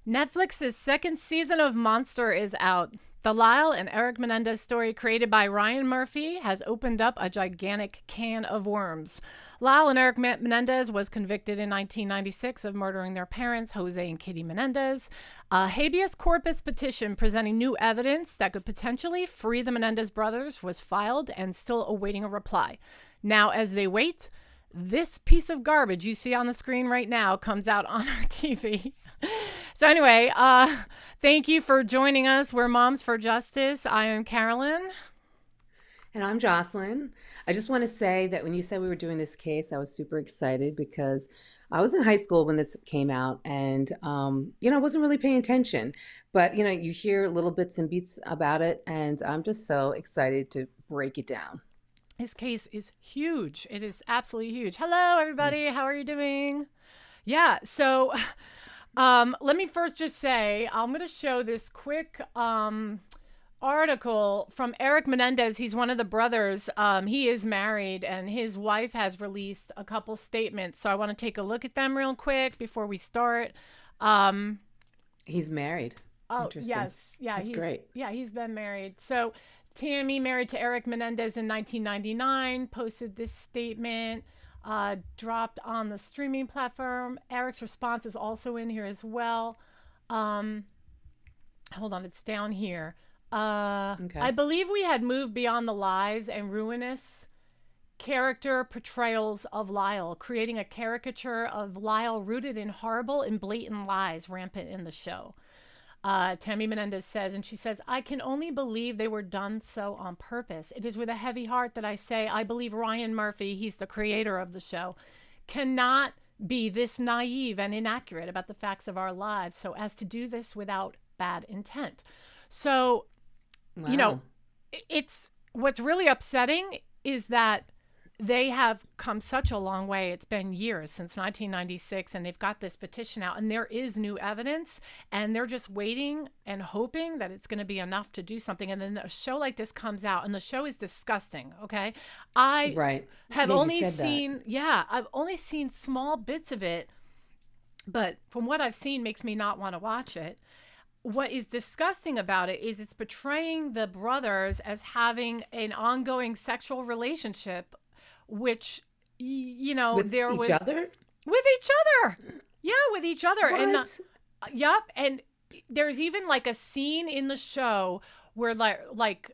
Netflix's second season of Monster is out. The Lyle and Erik Menendez story, created by Ryan Murphy, has opened up a gigantic can of worms. Lyle and Erik Menendez was convicted in 1996 of murdering their parents, José and Kitty Menendez. A habeas corpus petition presenting new evidence that could potentially free the Menendez brothers was filed and still awaiting a reply. Now, as they wait, this piece of garbage you see on the screen right now comes out on our TV. So anyway, thank you for joining us. We're Moms for Justice. I am Carolyn. And I'm Jocelyn. I just want to say that when you said we were doing this case, I was super excited because I was in high school when this came out and, I wasn't really paying attention. But, you hear little bits and beats about it, and I'm just so excited to break it down. This case is huge. It is absolutely huge. Hello, everybody. How are you doing? Yeah, so let me first just say, I'm going to show this quick article from Erik Menendez. He's one of the brothers. He is married, and his wife has released a couple statements. So I want to take a look at them real quick before we start. He's married. Oh, interesting. Yes. Yeah, That's great. Yeah, he's been married. So Tammy, married to Erik Menendez in 1999, posted this statement, dropped on the streaming platform. Erik's response is also in here as well. Hold on, it's down here. Okay. I believe we had moved beyond the lies and ruinous character portrayals of Lyle, creating a caricature of Lyle rooted in horrible and blatant lies rampant in the show. Tammy Menendez says, and she says, I can only believe they were done so on purpose. It is with a heavy heart that I say I believe Ryan Murphy, he's the creator of the show, cannot be this naive and inaccurate about the facts of our lives so as to do this without bad intent. So, Wow. it's what's really upsetting is that they have come such a long way. It's been years since 1996, and they've got this petition out, and there is new evidence, and they're just waiting and hoping that it's going to be enough to do something. And then a show like this comes out, and the show is disgusting. Okay, Right. have Yeah, only you said seen, I've only seen small bits of it, but from what I've seen, makes me not want to watch it. What is disgusting about it is it's portraying the brothers as having an ongoing sexual relationship, which, with there was each other? with each other. Yeah, with each other. What? And yep. And there's even like a scene in the show where like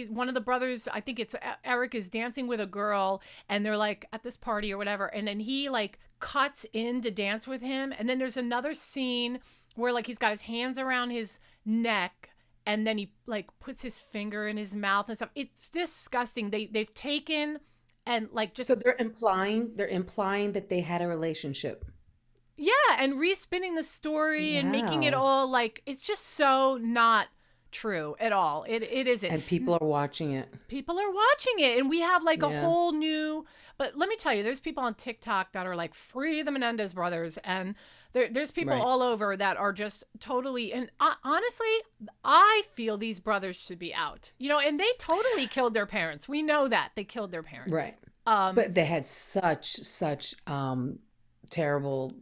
one of the brothers, I think it's Erik, is dancing with a girl, and they're like at this party or whatever. And then he like cuts in to dance with him. And then there's another scene where like he's got his hands around his neck, and then he like puts his finger in his mouth and stuff. It's disgusting. They've taken and like just, So they're implying that they had a relationship. yeah, and respinning the story and making it Wow. all like, it's just so not true at all. It isn't. And people are watching it. People are watching it, and we have like a Yeah. whole new, but let me tell you, there's people on TikTok that are like, free the Menendez brothers, and there's people Right. all over that are just totally, and honestly, I feel these brothers should be out, and they totally killed their parents. We know that they killed their parents. Right. But they had such terrible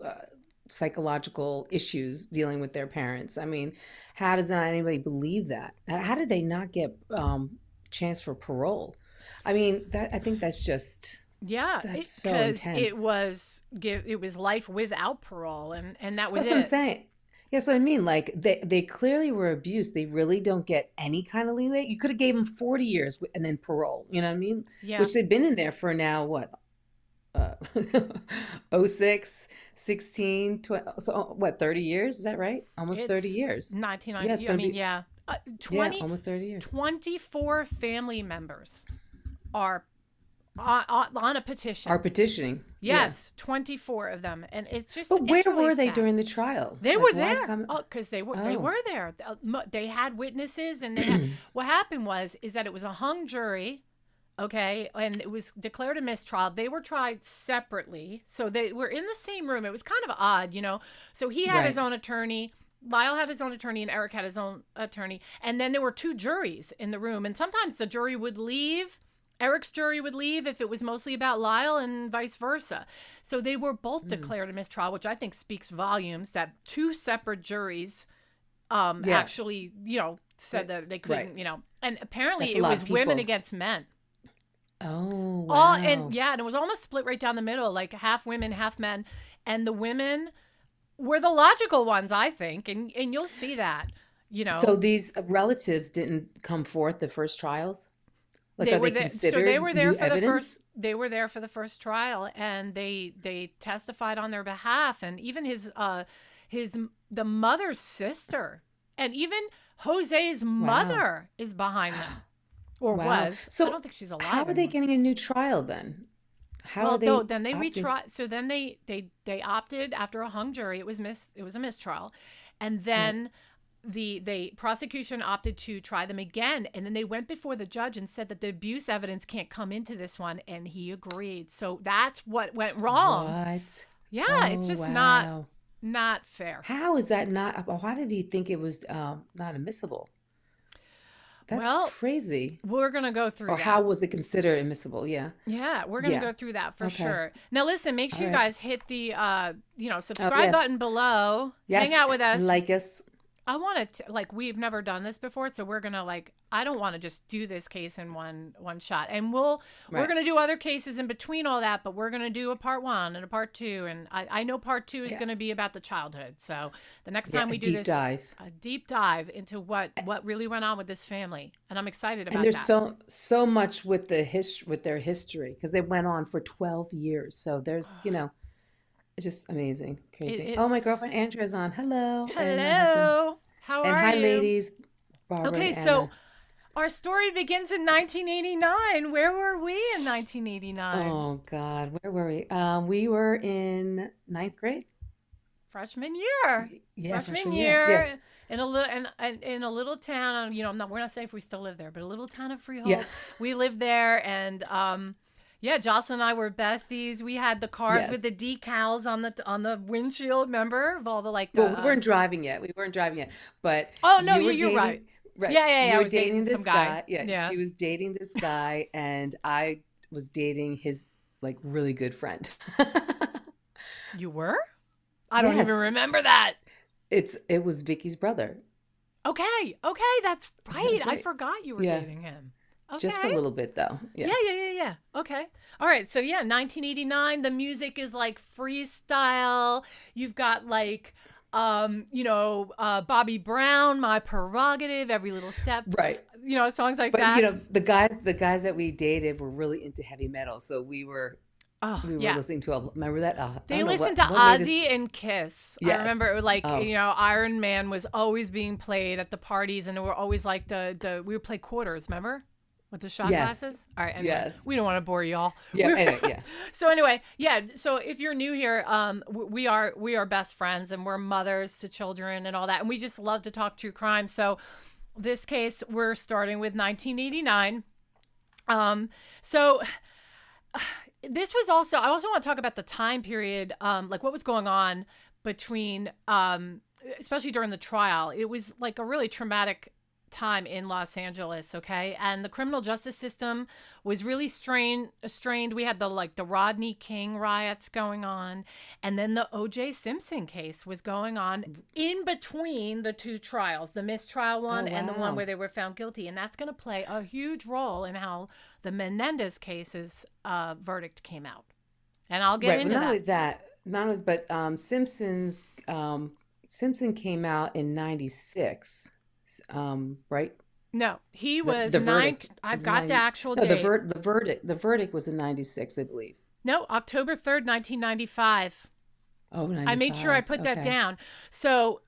psychological issues dealing with their parents. I mean, how does not anybody believe that? How did they not get chance for parole? I mean, I think that's just Yeah, that's so because intense. it was life without parole, and that was That's what I'm it. saying. Yes, what I mean. Like they clearly were abused. They really don't get any kind of leeway. You could have gave them 40 years and then parole. You know what I mean? Yeah, Which they've been in there for now, what? Uh, 06, 16, 20, so what, 30 years? Is that right? Almost 30 it's years. 1990. Yeah, it's I gonna mean, be, yeah, yeah, 20, almost 30 years. 24 family members are on a petition. Are petitioning. Yeah. Yes, 24 of them, and But where it's really were they sad. during the trial? They Like, were why there. come? Oh, because they Oh, were there. They had witnesses, and they had, what happened is that it was a hung jury. Okay, and it was declared a mistrial. They were tried separately, so they were in the same room. It was kind of odd, So he had his right. own attorney. Lyle had his own attorney, and Erik had his own attorney. And then there were two juries in the room, and sometimes the jury would leave Eric's jury would leave if it was mostly about Lyle, and vice versa. So they were both declared a mistrial, which I think speaks volumes that two separate juries Yeah. actually, said that they couldn't, Right. and apparently That's a it lot was of women people. against men. Oh, All wow. and it was almost split right down the middle, like half women, half men. And the women were the logical ones, I think. And you'll see that, you So know. these relatives didn't come forth the first trials? Like, They are were they there, so they considered were there new for the first. evidence? They were there for the first trial, and they testified on their behalf, and even his the mother's sister, and even Jose's Wow. mother is behind them, or Wow. was. I So don't think she's how alive are they anymore. getting a new trial then? How are Well, no, they then they opting? retried. So then they opted after a hung jury. It was a mistrial, and Right. then the prosecution opted to try them again, and then they went before the judge and said that the abuse evidence can't come into this one, and he agreed. So that's what went wrong. What? Yeah, it's Oh, just wow. not fair. How is that not? Why did he think it was not admissible? That's Well, crazy. we're gonna go through Or how that. was it considered admissible? Yeah. Yeah, we're gonna Yeah. go through that for Okay. sure. Now, listen, make All sure you right. guys hit the Oh, subscribe yes. button below. Hang Yes. out with us. Like us. I want to like we've never done this before, so we're gonna like I don't want to just do this case in one shot, and we're Right. gonna do other cases in between all that, but we're gonna do a part one and a part two, and I know part two is Yeah. gonna be about the childhood. So the next Yeah. time A we do deep this, dive. a deep dive into what really went on with this family, and I'm excited And about there's that. so much with with their history because they went on for 12 years. So there's, it's just amazing, crazy. It Oh, my girlfriend Andrea's on. Hello, and my husband. hello, how And are hi, you? ladies, Barbara and Okay, so Anna. our story begins in 1989. Where were we in 1989? Oh God, where were we? We were in ninth grade. Freshman year. Yeah, Freshman freshman year. Yeah, year in a little and in a little town. We're not saying if we still live there, but a little town of yeah, Freehold. We lived there, and yeah, Jocelyn and I were besties. We had the cars with yes. the decals on the windshield. Remember of all the like Well, the. we weren't driving yet. We weren't driving yet, but Oh no, you were you're right. dating, right? Yeah, yeah, You yeah. I were was dating dating some this guy. guy. Yeah, Yeah, she was dating this guy, and I was dating his like really good friend. you were. I don't even Yes, remember that. it was Vicky's brother. Okay, okay, that's right. That's I right. forgot you were Yeah, dating him. just for a Okay. little bit though. Yeah, Yeah, yeah, yeah, yeah. Okay. All right. So yeah, 1989, the music is like freestyle. You've got like Bobby Brown, My Prerogative, Every Little Step, right. songs like But that. the guys that we dated were really into heavy metal, so Oh, we were yeah. listening to remember that? I They don't know listened to what made us. Ozzy and Kiss. I remember Yes. it was like, Oh, Iron Man was always being played at the parties, and there were always like we would play quarters, remember? With the shot yes, glasses. All right, anyway, yes. we don't want to bore y'all. Yeah. Anyway, yeah. So anyway, yeah. So if you're new here, we are best friends, and we're mothers to children and all that, and we just love to talk true crime. So this case, we're starting with 1989. So this was also I also want to talk about the time period, like what was going on between, especially during the trial. It was like a really traumatic time in Los Angeles, okay? And the criminal justice system was really strained. We had the Rodney King riots going on, and then the O.J. Simpson case was going on in between the two trials, the mistrial Oh, one and the one wow. where they were found guilty. And that's going to play a huge role in how the Menendez case's verdict came out. And I'll get Right. But into not only that. that, not only, but Simpson came out in '96. Right? No, he The was the verdict I've was got the 90. actual No, date. the verdict was in '96, I believe. No, October 3rd, 1995. Oh, I made sure I 95. put that Okay. down. So,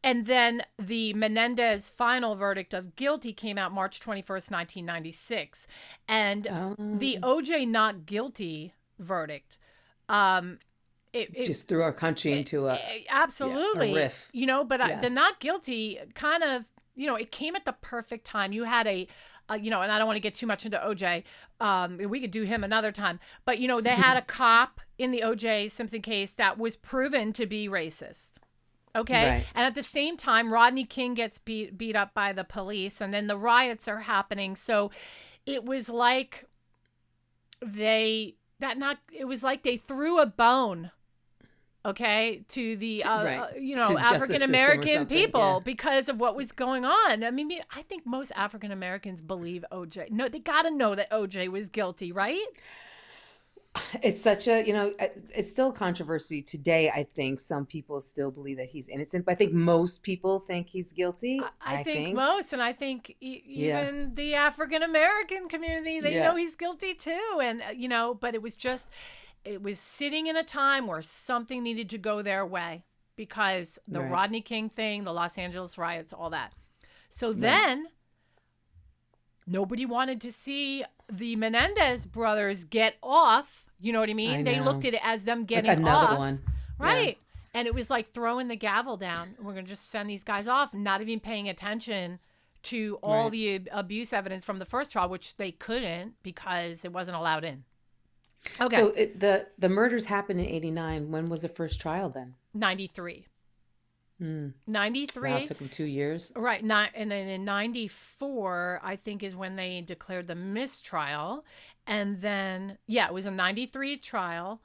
and then the Menendez final verdict of guilty came out March 21st, 1996. And the Oh, OJ not guilty verdict, um, it just threw our country into a absolutely, riff. but the Yes. not guilty kind of, it came at the perfect time. You had and I don't want to get too much into OJ. We could do him another time, but they had a cop in the OJ Simpson case that was proven to be racist. Okay. Right. And at the same time, Rodney King gets beat up by the police, and then the riots are happening. So it was like it was like they threw a bone, okay, to the Right. To the justice African system or American something. people Yeah. because of what was going on. I mean, I think most African Americans believe OJ. No, they got to know that OJ was guilty, right? It's such a, it's still a controversy today. I think some people still believe that he's innocent, but I think most people think he's guilty. I I think think. most, and I think Yeah. even the African American community, they know Yeah. he's guilty too. And, but it was sitting in a time where something needed to go their way because the Right. Rodney King thing, the Los Angeles riots, all that. So Right. then nobody wanted to see the Menendez brothers get off. You know what I mean? I They looked know. at it as them Like getting another off. one. Yeah. Right. And it was like throwing the gavel down. We're going to just send these guys off, not even paying attention to all Right. the abuse evidence from the first trial, which they couldn't because it wasn't allowed in. Okay. So the murders happened in 89. When was the first trial then? 93. Hmm. 93. Wow, it took him 2 years. Right. And then in 94, I think is when they declared the mistrial. And then, it was a 93 trial.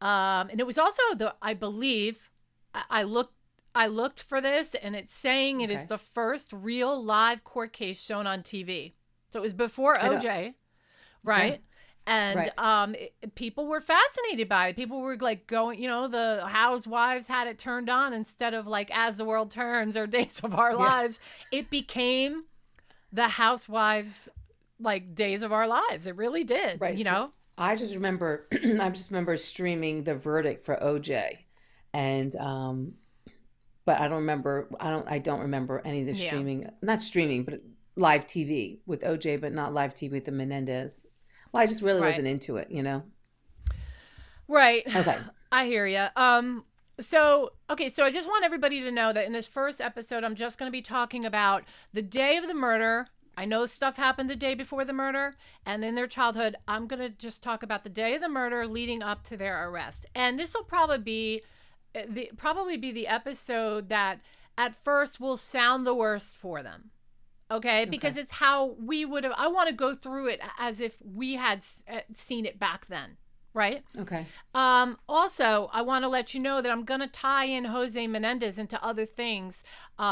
And it was also I believe, I looked for this, and it's saying it is Okay. the first real live court case shown on TV. So it was before I know. OJ, right? Yeah. And Right. people were fascinated by it. People were like going, the housewives had it turned on instead of like As the World Turns or Days of Our Yeah. Lives. It became the housewives like Days of Our Lives. It really did, Right. So I just remember streaming the verdict for OJ, and but I don't remember any of the Yeah. streaming, not streaming, but live TV with OJ, but not live TV with the Menendez. Well, I just really Right. wasn't into it. Right. Okay. I hear you. So I just want everybody to know that in this first episode, I'm just going to be talking about the day of the murder. I know stuff happened the day before the murder and in their childhood. I'm going to just talk about the day of the murder leading up to their arrest. And this will probably be the episode that at first will sound the worst for them. Okay? Because it's how we would have, I want to go through it as if we had seen it back then. Right? Okay. Also, I want to let you know that I'm going to tie in José Menendez into other things.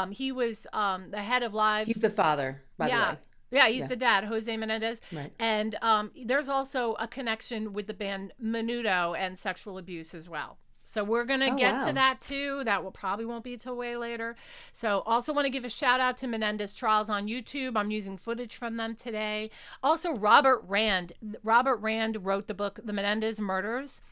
He was the head of live. He's the father, by the way. Yeah, he's the dad, José Menendez. Right. And there's also a connection with the band Menudo and sexual abuse as well. So we're going to get to that too. That probably won't be till way later. So also want to give a shout out to Menendez Trials on YouTube. I'm using footage from them today. Also, Robert Rand. Robert Rand wrote the book, The Menendez Murders.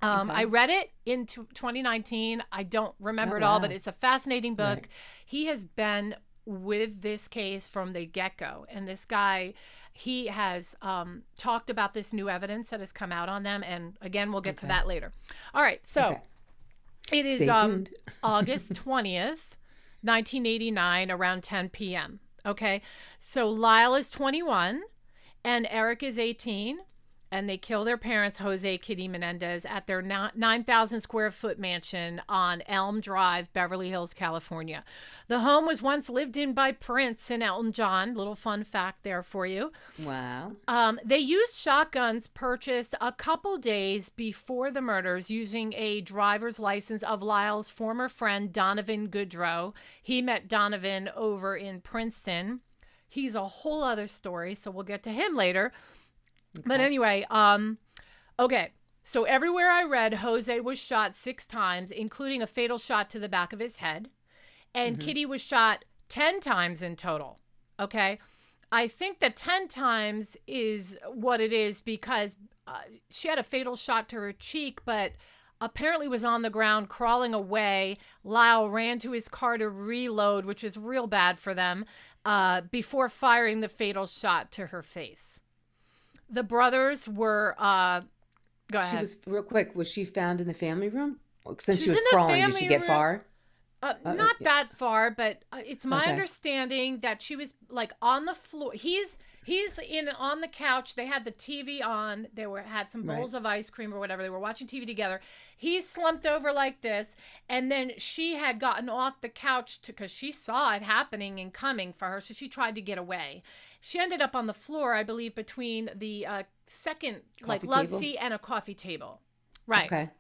I read it in 2019. I don't remember it all, but it's a fascinating book. Right. He has been with this case from the get-go. And this guy, he has talked about this new evidence that has come out on them. And again, we'll get to that later. All right. So it is Stay tuned. August 20th, 1989, around 10 p.m. Okay. So Lyle is 21 and Erik is 18. And they kill their parents, José Kitty Menendez, at their 9,000 square foot mansion on Elm Drive, Beverly Hills, California. The home was once lived in by Prince and Elton John. Little fun fact there for you. Wow. They used shotguns purchased a couple days before the murders using a driver's license of Lyle's former friend, Donovan Goodrow. He met Donovan over in Princeton. He's a whole other story, so we'll get to him later. Okay. But anyway, so everywhere I read, José was shot 6 times, including a fatal shot to the back of his head. And Kitty was shot 10 times in total. Okay. I think that 10 times is what it is because she had a fatal shot to her cheek, but apparently was on the ground crawling away. Lyle ran to his car to reload, which is real bad for them, before firing the fatal shot to her face. The brothers were, go ahead. She was, real quick, was she found in the family room? Since she was in the crawling, did she family get room. far? Not that far, but it's my understanding that she was like on the floor. He's in on the couch. They had the TV on. They had some Right. bowls of ice cream or whatever. They were watching TV together. He's slumped over like this, and then she had gotten off the couch because she saw it happening and coming for her, so she tried to get away. She ended up on the floor, I believe, between the second Coffee love table? seat and a coffee table. Right. Okay.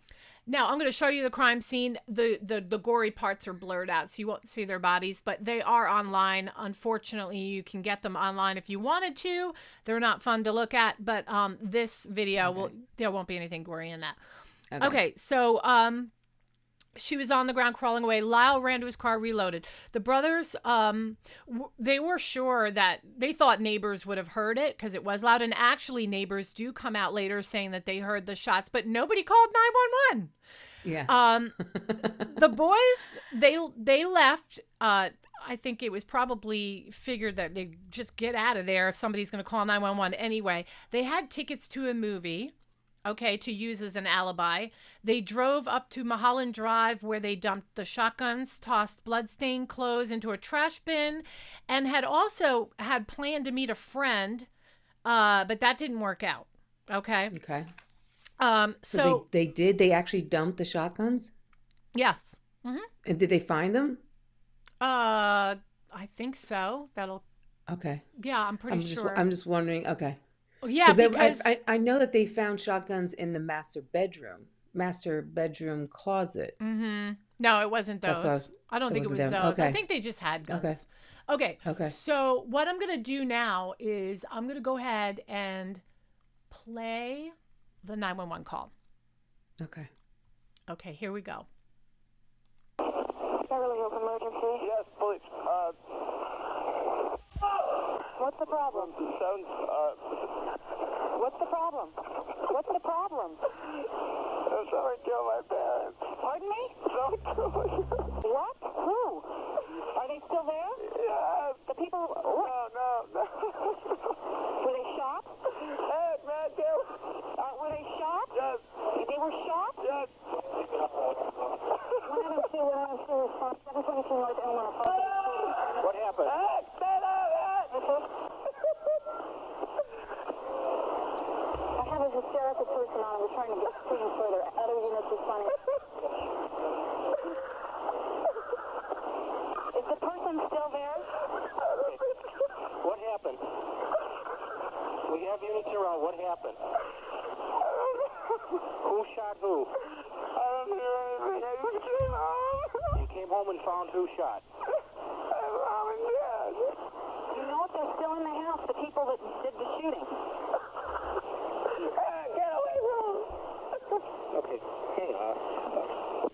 Now I'm going to show you the crime scene. The gory parts are blurred out, so you won't see their bodies, but they are online. Unfortunately, you can get them online if you wanted to. They're not fun to look at, but this video there won't be anything gory in that. Okay, so she was on the ground crawling away. Lyle ran to his car, reloaded. The brothers, they were sure that they thought neighbors would have heard it because it was loud. And actually, neighbors do come out later saying that they heard the shots, but nobody called 911. Yeah. The boys, they left. I think it was probably figured that they just get out of there if somebody's going to call 911 anyway. They had tickets to a movie. Okay, to use as an alibi. They drove up to Mulholland Drive where they dumped the shotguns, tossed bloodstained clothes into a trash bin, and had also had planned to meet a friend, but that didn't work out. Okay. Okay. So They actually dumped the shotguns? yes. Mm-hmm. And did they find them? I think so. Okay. Yeah, I'm pretty sure. I'm just wondering. Okay. Yeah, because I know that they found shotguns in the master bedroom closet. Mm-hmm. No, it wasn't those. That's what I don't think it was them. those. Okay. I think they just had guns. Okay. Okay. Okay. So what I'm going to do now is I'm going to go ahead and play the 911 call. Okay. Okay, here we go. Beverly Hills emergency. Yes, please. What's the problem? What's the problem? What's the problem? Someone killed my parents. Pardon me? Someone killed my parents. What? Who? Are they still there? Yes. The people... No. Were they shot? Hey, man, Were they shot? Yes. They were shot? Yes. 102 response, 722 North Elmont. What happened? I have a hysterical person on. We're trying to get screened further. Other units responding. Is the person still there? What happened? We have units around. What happened? Who shot who? I don't hear anything. I just came home. You came home and found who shot? Mom and Dad. You know if they're still in the house, the people that did the shooting. Get away from them. Okay. Hey,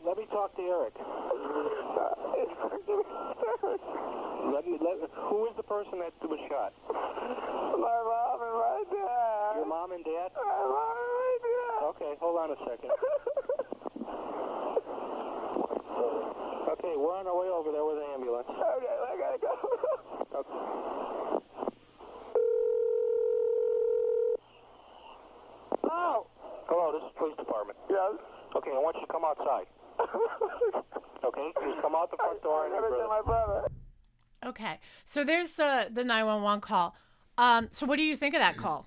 let me talk to Eric. Who is the person that was shot? My mom and my dad. Your mom and dad? My mom and my dad. Okay, hold on a second. Okay, we're on our way over there with the ambulance. Okay, I gotta go. Okay. Oh. Hello, this is police department. Yes. Okay, I want you to come outside. Okay, just come out the front door and my brother. Okay. So there's the 911 call. So what do you think of that call?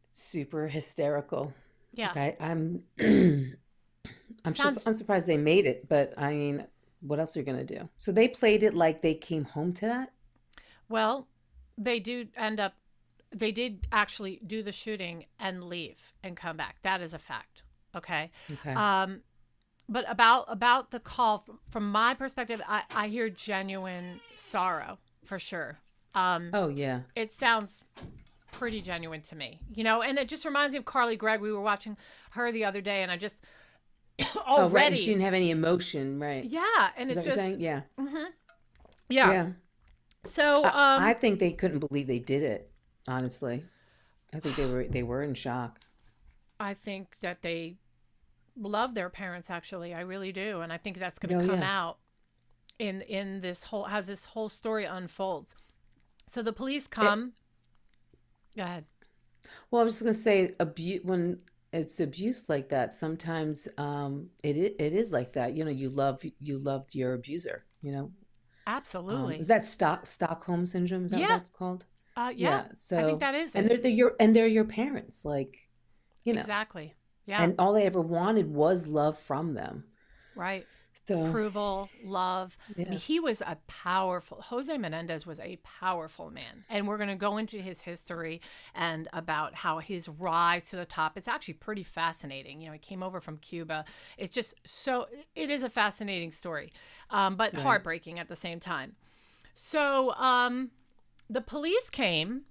Super hysterical. Yeah. Okay. I'm Sounds- I'm surprised they made it, but I mean, what else are you gonna do? So they played it like they came home to that? Well, they did actually do the shooting and leave and come back. That is a fact. Okay. Okay. But about the call, from my perspective, I hear genuine sorrow for sure. Oh yeah. It sounds pretty genuine to me, and it just reminds me of Carly Gregg. We were watching her the other day, and I just Oh, right. already, And she didn't have any emotion, right? yeah, and Is it's that what just, you're saying? Yeah. mhm. Yeah. Yeah. So, I think they couldn't believe they did it, honestly. I think they were in shock. I think that they love their parents. Actually, I really do, and I think that's going to Oh, come yeah. out in this whole as this whole story unfolds. So the police come. Go ahead. Well, I was just gonna say, when it's abuse like that, sometimes it is like that. You loved your abuser. Absolutely. Is that Stockholm syndrome? Is that what Yeah. that's called? Yeah. Yeah. I think So, that is and it. they're your parents, like, you know, Exactly. Yeah. and all they ever wanted was love from them. Right. So, Approval, love. I mean, yeah. Jose Menendez was a powerful man. And we're going to go into his history and about how his rise to the top. It's actually pretty fascinating. You know, he came over from Cuba. It's just it is a fascinating story, but Right. heartbreaking at the same time. So the police came.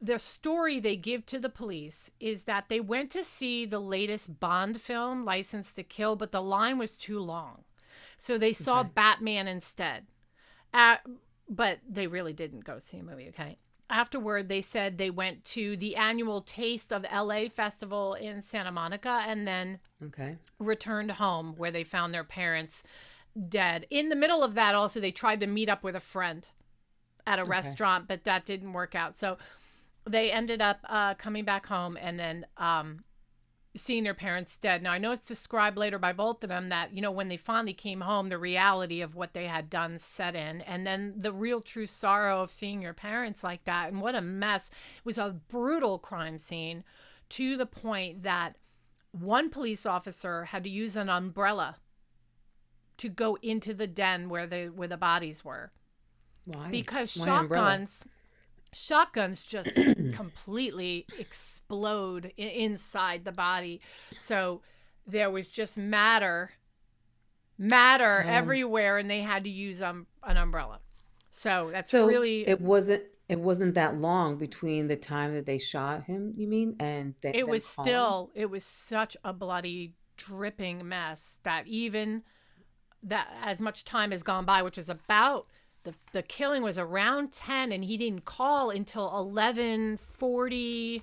The story they give to the police is that they went to see the latest Bond film, License to Kill, but the line was too long. So they saw Okay. Batman instead. But they really didn't go see a movie, okay? Afterward, they said they went to the annual Taste of LA festival in Santa Monica and then Okay. returned home where they found their parents dead. In the middle of that, also, they tried to meet up with a friend at a Okay. restaurant, but that didn't work out. So they ended up coming back home and then seeing their parents dead. Now, I know it's described later by both of them that, you know, when they finally came home, the reality of what they had done set in. And then the real true sorrow of seeing your parents like that. And what a mess. It was a brutal crime scene to the point that one police officer had to use an umbrella to go into the den where the bodies were. Why? Because Why umbrella? shotguns just completely explode inside the body. So there was just matter everywhere, and they had to use an umbrella. So that's So really it wasn't that long between the time that they shot him, you mean, and it them was calling? such a bloody dripping mess that even that as much time has gone by, which is about the killing was around 10 and he didn't call until 11:40.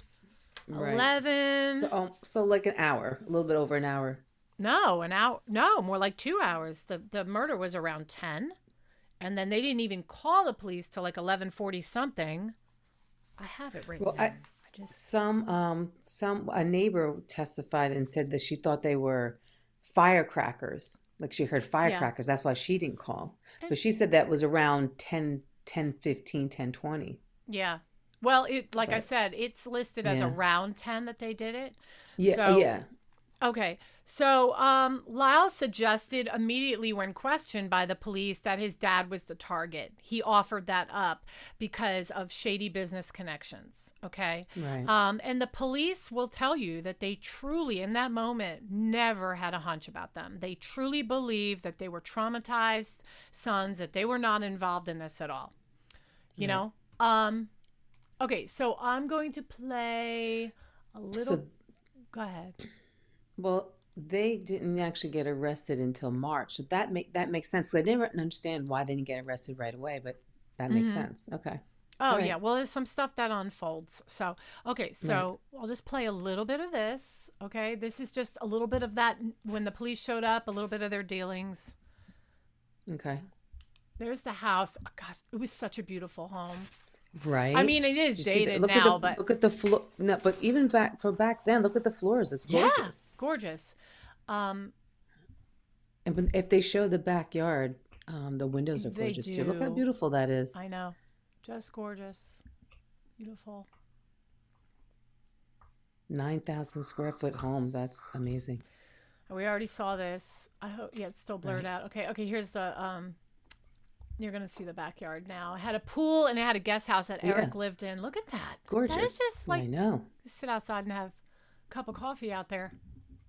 Right. 11 So like an hour, a little bit over an hour. No, an hour. No, more like 2 hours. The murder was around 10, and then they didn't even call the police till like 11:40 something. I have it written Well, down. I just a neighbor testified and said that she thought they were firecrackers. Like she heard yeah. firecrackers. That's why she didn't call. And But she said that was around 10:15, 10:20. yeah. Well, it like I But said, it's listed as yeah. around 10 that they did it. Yeah, So yeah. okay. So, Lyle suggested immediately when questioned by the police that his dad was the target. He offered that up because of shady business connections. Okay. Right. And the police will tell you that they truly, in that moment, never had a hunch about them. They truly believed that they were traumatized sons, that they were not involved in this at all. You Right. know? Okay. So I'm going to play a little. So, Go ahead. well, they didn't actually get arrested until March. So that makes sense. 'Cause I didn't understand why they didn't get arrested right away, but that makes Mm-hmm. sense. Okay. Oh, All yeah. right. Well, there's some stuff that unfolds. So, okay. Right. So I'll just play a little bit of this. Okay. This is just a little bit of that when the police showed up, a little bit of their dealings. Okay. There's the house. Oh, God, it was such a beautiful home. I Right? mean, it is You see dated look at now, but look at the floor. No, but even back then, look at the floors. It's yeah, gorgeous. gorgeous. Um, And if they show the backyard, the windows are they gorgeous too. Look how do. beautiful that is. I know. Just gorgeous. Beautiful. 9,000 square foot home. That's amazing. We already saw this. I hope, yeah, it's still blurred Right. out. Okay. Okay. Here's you're going to see the backyard now. It had a pool and it had a guest house that Yeah. Eric lived in. Look at that. That is Gorgeous. just I like know. sit outside and have a cup of coffee out there,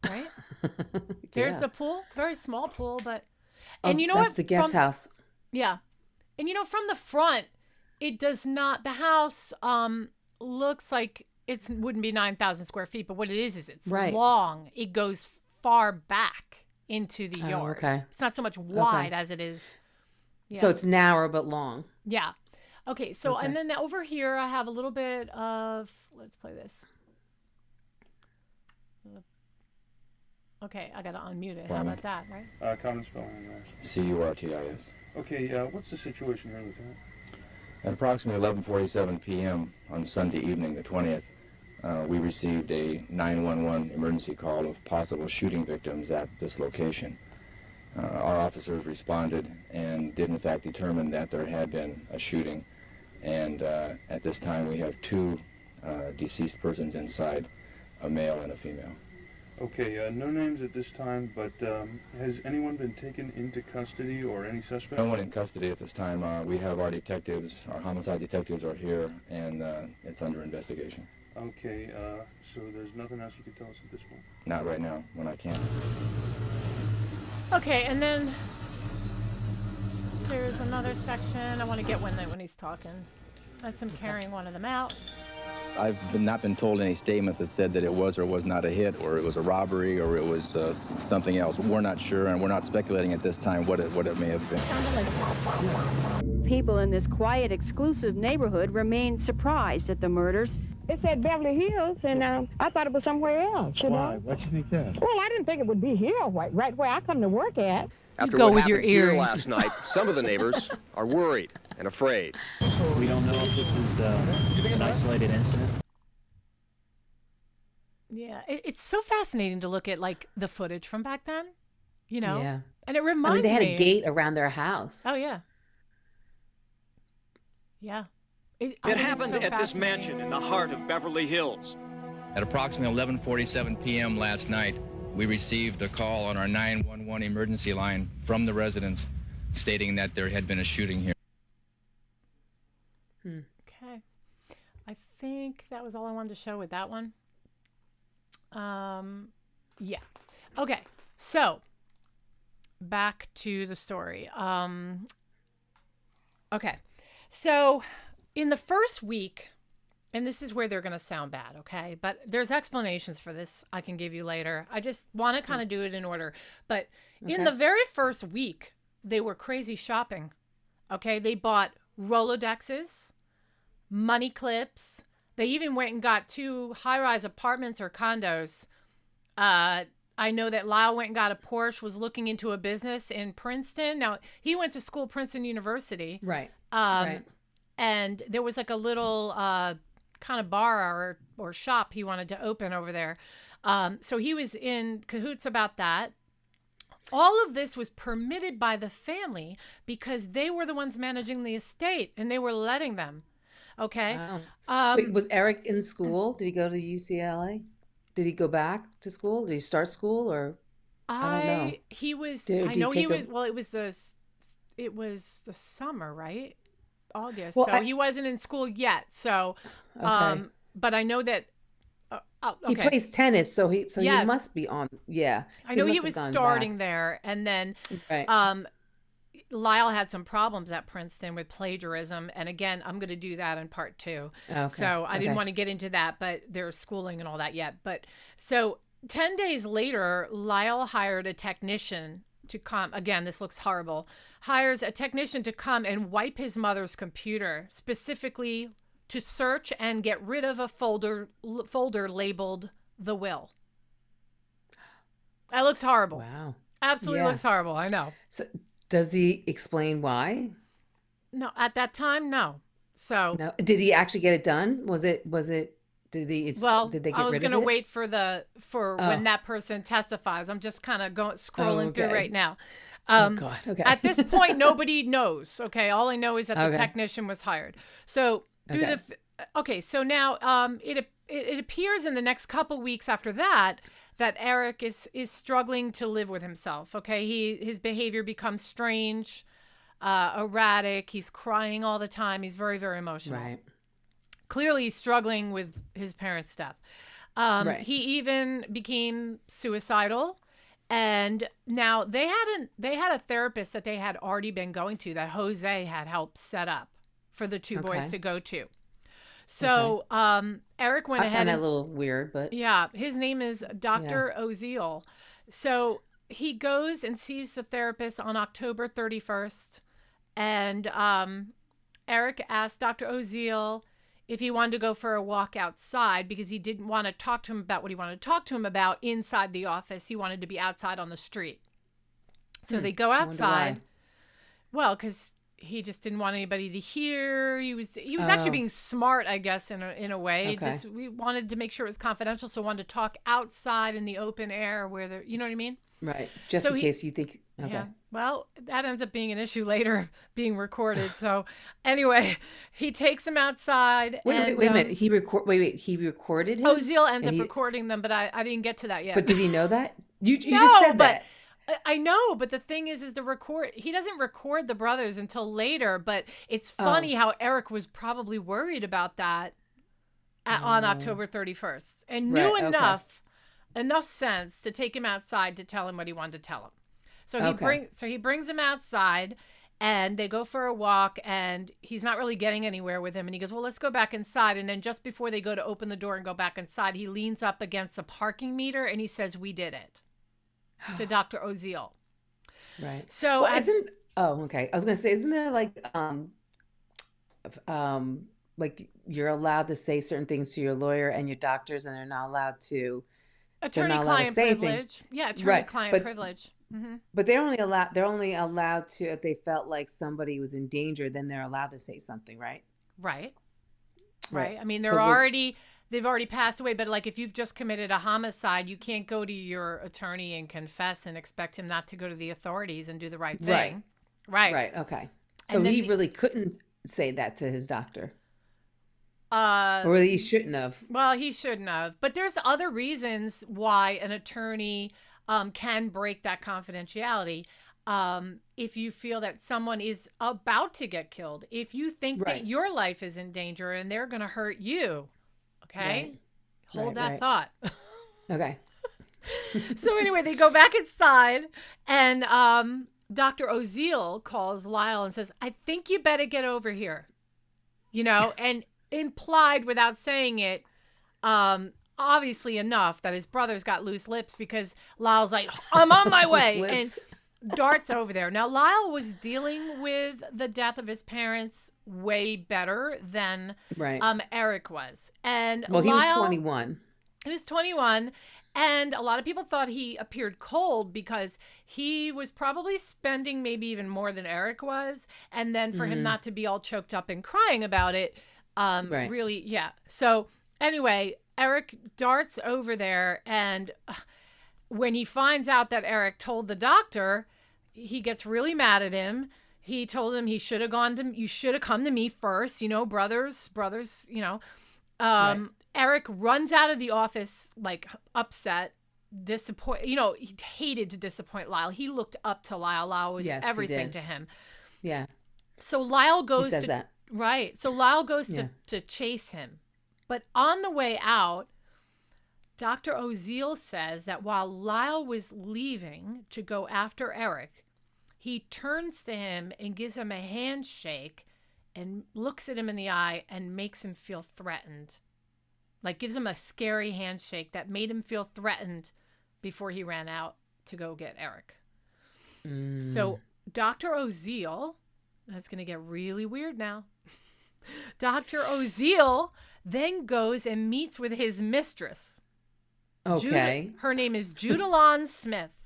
right? There's Yeah. the pool, very small pool, but and Oh, you know that's what? the guest house. Yeah, and you know from the front, it does not. The house looks like it wouldn't be 9,000 square feet, but what it is it's Right. long. It goes far back into the Oh, yard. okay. It's not so much wide Okay. as it is. So Yeah. it's narrow but long. Yeah. Okay. So, and Okay. then over here, I have a little bit of, let's play this. Okay. I got to unmute it. How about that, right? Common spelling, CURTIS. Okay, what's the situation here, Lieutenant? At approximately 11:47 p.m. on Sunday evening, the 20th, we received a 911 emergency call of possible shooting victims at this location. our officers responded and did in fact determine that there had been a shooting. And at this time we have two deceased persons inside, a male and a female. Okay, no names at this time, but has anyone been taken into custody or any suspect? No one in custody at this time. We have our detectives, our homicide detectives are here, and it's under investigation. Okay, so there's nothing else you can tell us at this point? Not right now, when I can. Okay, and then there's another section. I want to get when he's talking. That's him carrying one of them out. I've not been told any statements that said that it was or was not a hit, or it was a robbery, or it was something else. We're not sure, and we're not speculating at this time what it may have been. People in this quiet, exclusive neighborhood remained surprised at the murders. It said Beverly Hills, and I thought it was somewhere else, you know? Why'd you think that? Well, I didn't think it would be here, right where I come to work at. After go what with your happened here earrings. last night, some of the neighbors are worried and afraid. We don't know if this is an isolated incident. Yeah, it's so fascinating to look at like the footage from back then, you know? Yeah. And it I reminds mean, they had me. a gate around their house. Oh, yeah. Yeah. I It think it's happened so at this fascinating. mansion in the heart of Beverly Hills. At approximately 11:47 p.m. last night, we received a call on our 911 emergency line from the residents stating that there had been a shooting here. Okay. I think that was all I wanted to show with that one. Yeah. Okay. So back to the story. Okay. So in the first week, and this is where they're going to sound bad, okay? But there's explanations for this I can give you later. I just want to kind of do it in order. But in the very first week, they were crazy shopping, okay? They bought Rolodexes, money clips. They even went and got 2 high-rise apartments or condos. I know that Lyle went and got a Porsche, was looking into a business in Princeton. Now, he went to school, Princeton University. Right. Right. And there was like a little kind of bar or shop he wanted to open over there. So he was in cahoots about that. All of this was permitted by the family because they were the ones managing the estate and they were letting them. Okay. Wow. Wait, was Erik in school? Did he go to UCLA? Did he go back to school? Did he start school or? I don't know. He was. Did I he know he take a- was. Well, it was the summer, right? August. Well, so he wasn't in school yet. So, Okay. but I know that. Okay. He plays tennis, so he Yes. must be on. Yeah. I So know must he have was gone starting back. there, and then Right. Lyle had some problems at Princeton with plagiarism, and again, I'm going to do that in part 2. Okay. So I didn't Okay. want to get into that, but there's schooling and all that yet. But so 10 days later, Lyle hired a technician to come. Again, this looks horrible. Hires a technician to come and wipe his mother's computer, specifically to search and get rid of a folder labeled "The Will." That looks horrible. Wow. Absolutely Yeah. looks horrible. I know. So does he explain why? No, at that time, no. So, No. Did he actually get it done? Was it? Did they? well, Did they get I was rid going of to it? wait for when Oh. that person testifies. I'm just kind of scrolling through okay. right now. Oh God. Okay. At this point, nobody knows. Okay, all I know is that the Okay. technician was hired. So through Okay. okay, so now it appears in the next couple weeks after that Erik is struggling to live with himself. Okay, his behavior becomes strange, erratic. He's crying all the time. He's very, very emotional. Right. Clearly he's struggling with his parents' death. Right. He even became suicidal. And now they had a therapist that they had already been going to that José had helped set up for the 2 boys Okay. to go to. So Erik went I ahead found that and a little weird, but yeah, his name is Dr. Oziel. So he goes and sees the therapist on October 31st. And Erik asked Dr. Oziel if he wanted to go for a walk outside because he didn't want to talk to him about what he wanted to talk to him about inside the office. He wanted to be outside on the street. So they go I wonder why. outside. Well, because he just didn't want anybody to hear. He was actually being smart, I guess, in a way. Okay. Just we wanted to make sure it was confidential, so wanted to talk outside in the open air where you know what I mean? right. Just So in he- case you think. Okay. Yeah. Well, that ends up being an issue later, being recorded. So, anyway, he takes him outside. Wait and, a minute. He recorded him? Oziel ends And up recording them, but I didn't get to that yet. But did he know that? You No, just said but that. I know, but the thing is he doesn't record the brothers until later, but it's funny how Erik was probably worried about that on October 31st and knew enough sense to take him outside to tell him what he wanted to tell him. So he brings him outside and they go for a walk and he's not really getting anywhere with him. And he goes, well, let's go back inside. And then just before they go to open the door and go back inside, he leans up against a parking meter and he says, we did it to Dr. Oziel. Right. So okay. I was going to say, isn't there like you're allowed to say certain things to your lawyer and your doctors and they're not allowed to attorney-client privilege. Yeah, attorney-client privilege. Mm-hmm. But they're only allowed to, if they felt like somebody was in danger, then they're allowed to say something, right? Right. I mean, they've already passed away, but like if you've just committed a homicide, you can't go to your attorney and confess and expect him not to go to the authorities and do the right thing. Right. Okay. So he really couldn't say that to his doctor. Or he shouldn't have. Well, he shouldn't have. But there's other reasons why an attorney can break that confidentiality. If you feel that someone is about to get killed, if you think that your life is in danger and they're going to hurt you, okay? Hold that thought. Okay. So anyway, they go back inside and Dr. Oziel calls Lyle and says, I think you better get over here. And implied without saying it, obviously enough that his brother's got loose lips because Lyle's like, I'm on my way, and darts over there. Now, Lyle was dealing with the death of his parents way better than Erik was. And he was 21. He was 21. And a lot of people thought he appeared cold because he was probably spending maybe even more than Erik was. And then for him not to be all choked up and crying about it, really, yeah. So anyway, Erik darts over there. And when he finds out that Erik told the doctor, he gets really mad at him. He told him you should have come to me first, brothers, Erik runs out of the office, like upset, disappointed. He hated to disappoint Lyle. He looked up to Lyle. Lyle was everything to him. Yeah. So Lyle goes he says that. Right. So Lyle goes to chase him. But on the way out, Dr. Oziel says that while Lyle was leaving to go after Erik, he turns to him and gives him a handshake and looks at him in the eye and makes him feel threatened. Like gives him a scary handshake that made him feel threatened before he ran out to go get Erik. So Dr. Oziel, that's going to get really weird now. Dr. Oziel then goes and meets with his mistress. Okay. Her name is Judalon Smith,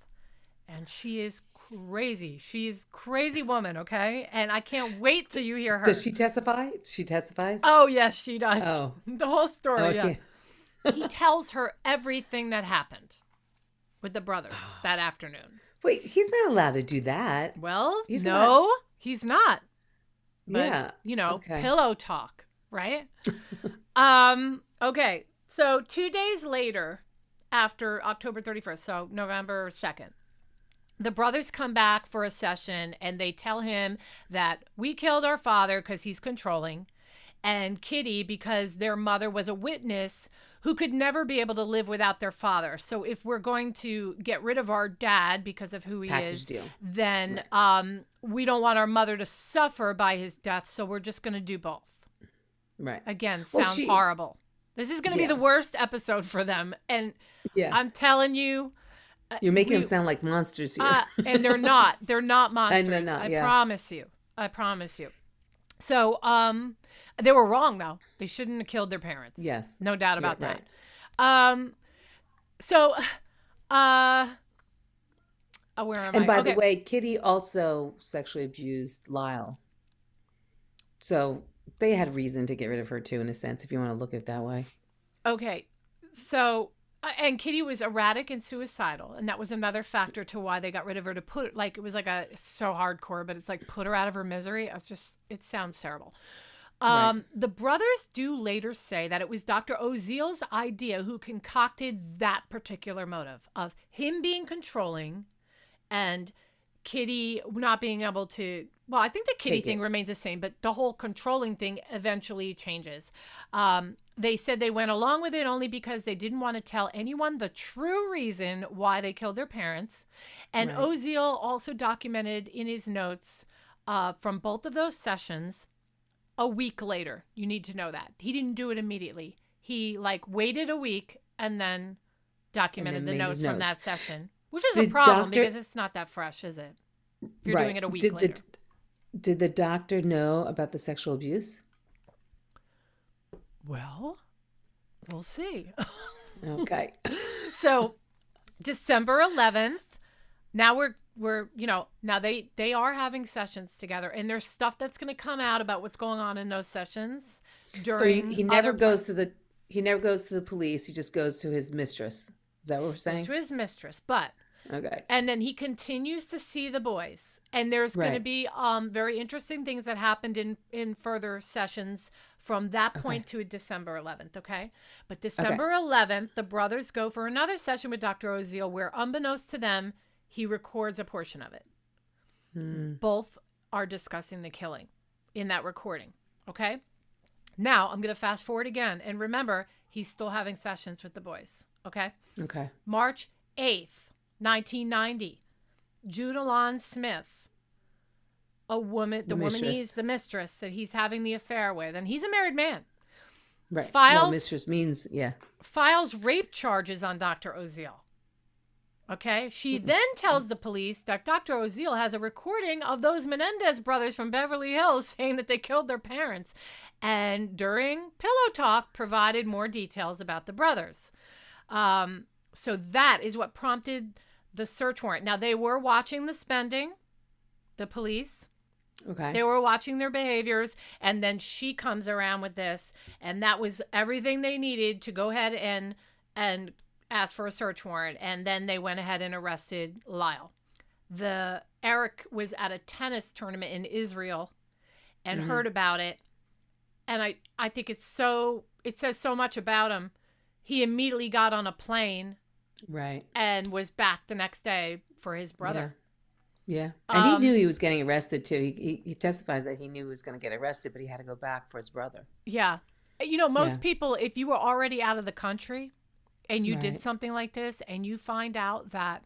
and she is crazy. She's crazy woman, okay? And I can't wait till you hear her. Does she testify? She testifies? Oh, yes, she does. Oh. The whole story, okay. Yeah. He tells her everything that happened with the brothers that afternoon. Wait, he's not allowed to do that. Well, he's not. But, pillow talk, right? Okay, so 2 days later, after October 31st, so November 2nd, the brothers come back for a session and they tell him that we killed our father because he's controlling, and Kitty because their mother was a witness who could never be able to live without their father. So if we're going to get rid of our dad because of who he is, then we don't want our mother to suffer by his death, so we're just going to do both. Right. Again, sounds horrible. This is going to be the worst episode for them. And I'm telling you, you're making them sound like monsters here. And they're not. They're not monsters. they're not, I promise you. I promise you. So, they were wrong though. They shouldn't have killed their parents. Yes. No doubt about that. Right. Where am I? And by the way, Kitty also sexually abused Lyle. So they had reason to get rid of her too, in a sense, if you want to look at it that way. Okay. So And Kitty was erratic and suicidal, and that was another factor to why they got rid of her. To put like it was like it's so hardcore, but it's like put her out of her misery. It sounds terrible. The brothers do later say that it was Dr. Oziel's idea who concocted that particular motive of him being controlling and Kitty not being able to. Well, I think the Kitty thing remains the same, but the whole controlling thing eventually changes. They said they went along with it only because they didn't want to tell anyone the true reason why they killed their parents. And Oziel also documented in his notes from both of those sessions a week later. You need to know that. He didn't do it immediately. He waited a week and then documented the notes from that session, which is a problem because it's not that fresh, is it? If you're doing it a week later. Did the doctor know about the sexual abuse? Well, we'll see. Okay. So December 11th, now we're now they are having sessions together, and there's stuff that's going to come out about what's going on in those sessions during. So he never goes to the police. He just goes to his mistress. Is that what we're saying? To his mistress, but okay. And then he continues to see the boys, and there's going to be very interesting things that happened in further sessions from that point to December 11th, okay? But December 11th, the brothers go for another session with Dr. Oziel where, unbeknownst to them, he records a portion of it. Both are discussing the killing in that recording, okay? Now, I'm going to fast forward again. And remember, he's still having sessions with the boys, okay? Okay. March 8th, 1990, Judalon Smith, the woman he's the mistress that he's having the affair with, and he's a married man. Right. Well, mistress means, files rape charges on Dr. Oziel. Okay. She then tells the police that Dr. Oziel has a recording of those Menendez brothers from Beverly Hills saying that they killed their parents. And during Pillow Talk, provided more details about the brothers. So that is what prompted the search warrant. Now, they were watching the spending, the police. Okay. They were watching their behaviors, and then she comes around with this, and that was everything they needed to go ahead and ask for a search warrant. And then they went ahead and arrested Lyle. Erik was at a tennis tournament in Israel and heard about it, and I think it says so much about him. He immediately got on a plane, and was back the next day for his brother. Yeah. And he knew he was getting arrested too. He testifies that he knew he was going to get arrested, but he had to go back for his brother. Yeah. Most people, if you were already out of the country and you did something like this and you find out that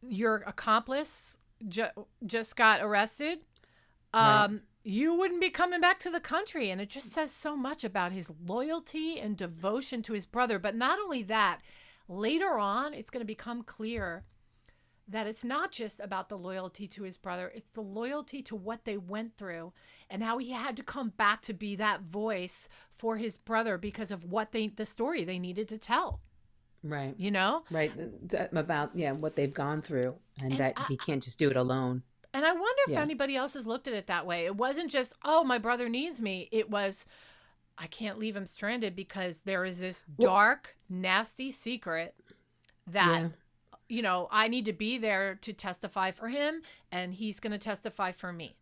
your accomplice just got arrested, you wouldn't be coming back to the country. And it just says so much about his loyalty and devotion to his brother. But not only that, later on, it's going to become clear that it's not just about the loyalty to his brother, it's the loyalty to what they went through and how he had to come back to be that voice for his brother because of the story they needed to tell. Right. Right. About, what they've gone through and that he can't just do it alone. And I wonder if anybody else has looked at it that way. It wasn't just, oh, my brother needs me. It was, I can't leave him stranded because there is this dark, nasty secret that... I need to be there to testify for him, and he's going to testify for me.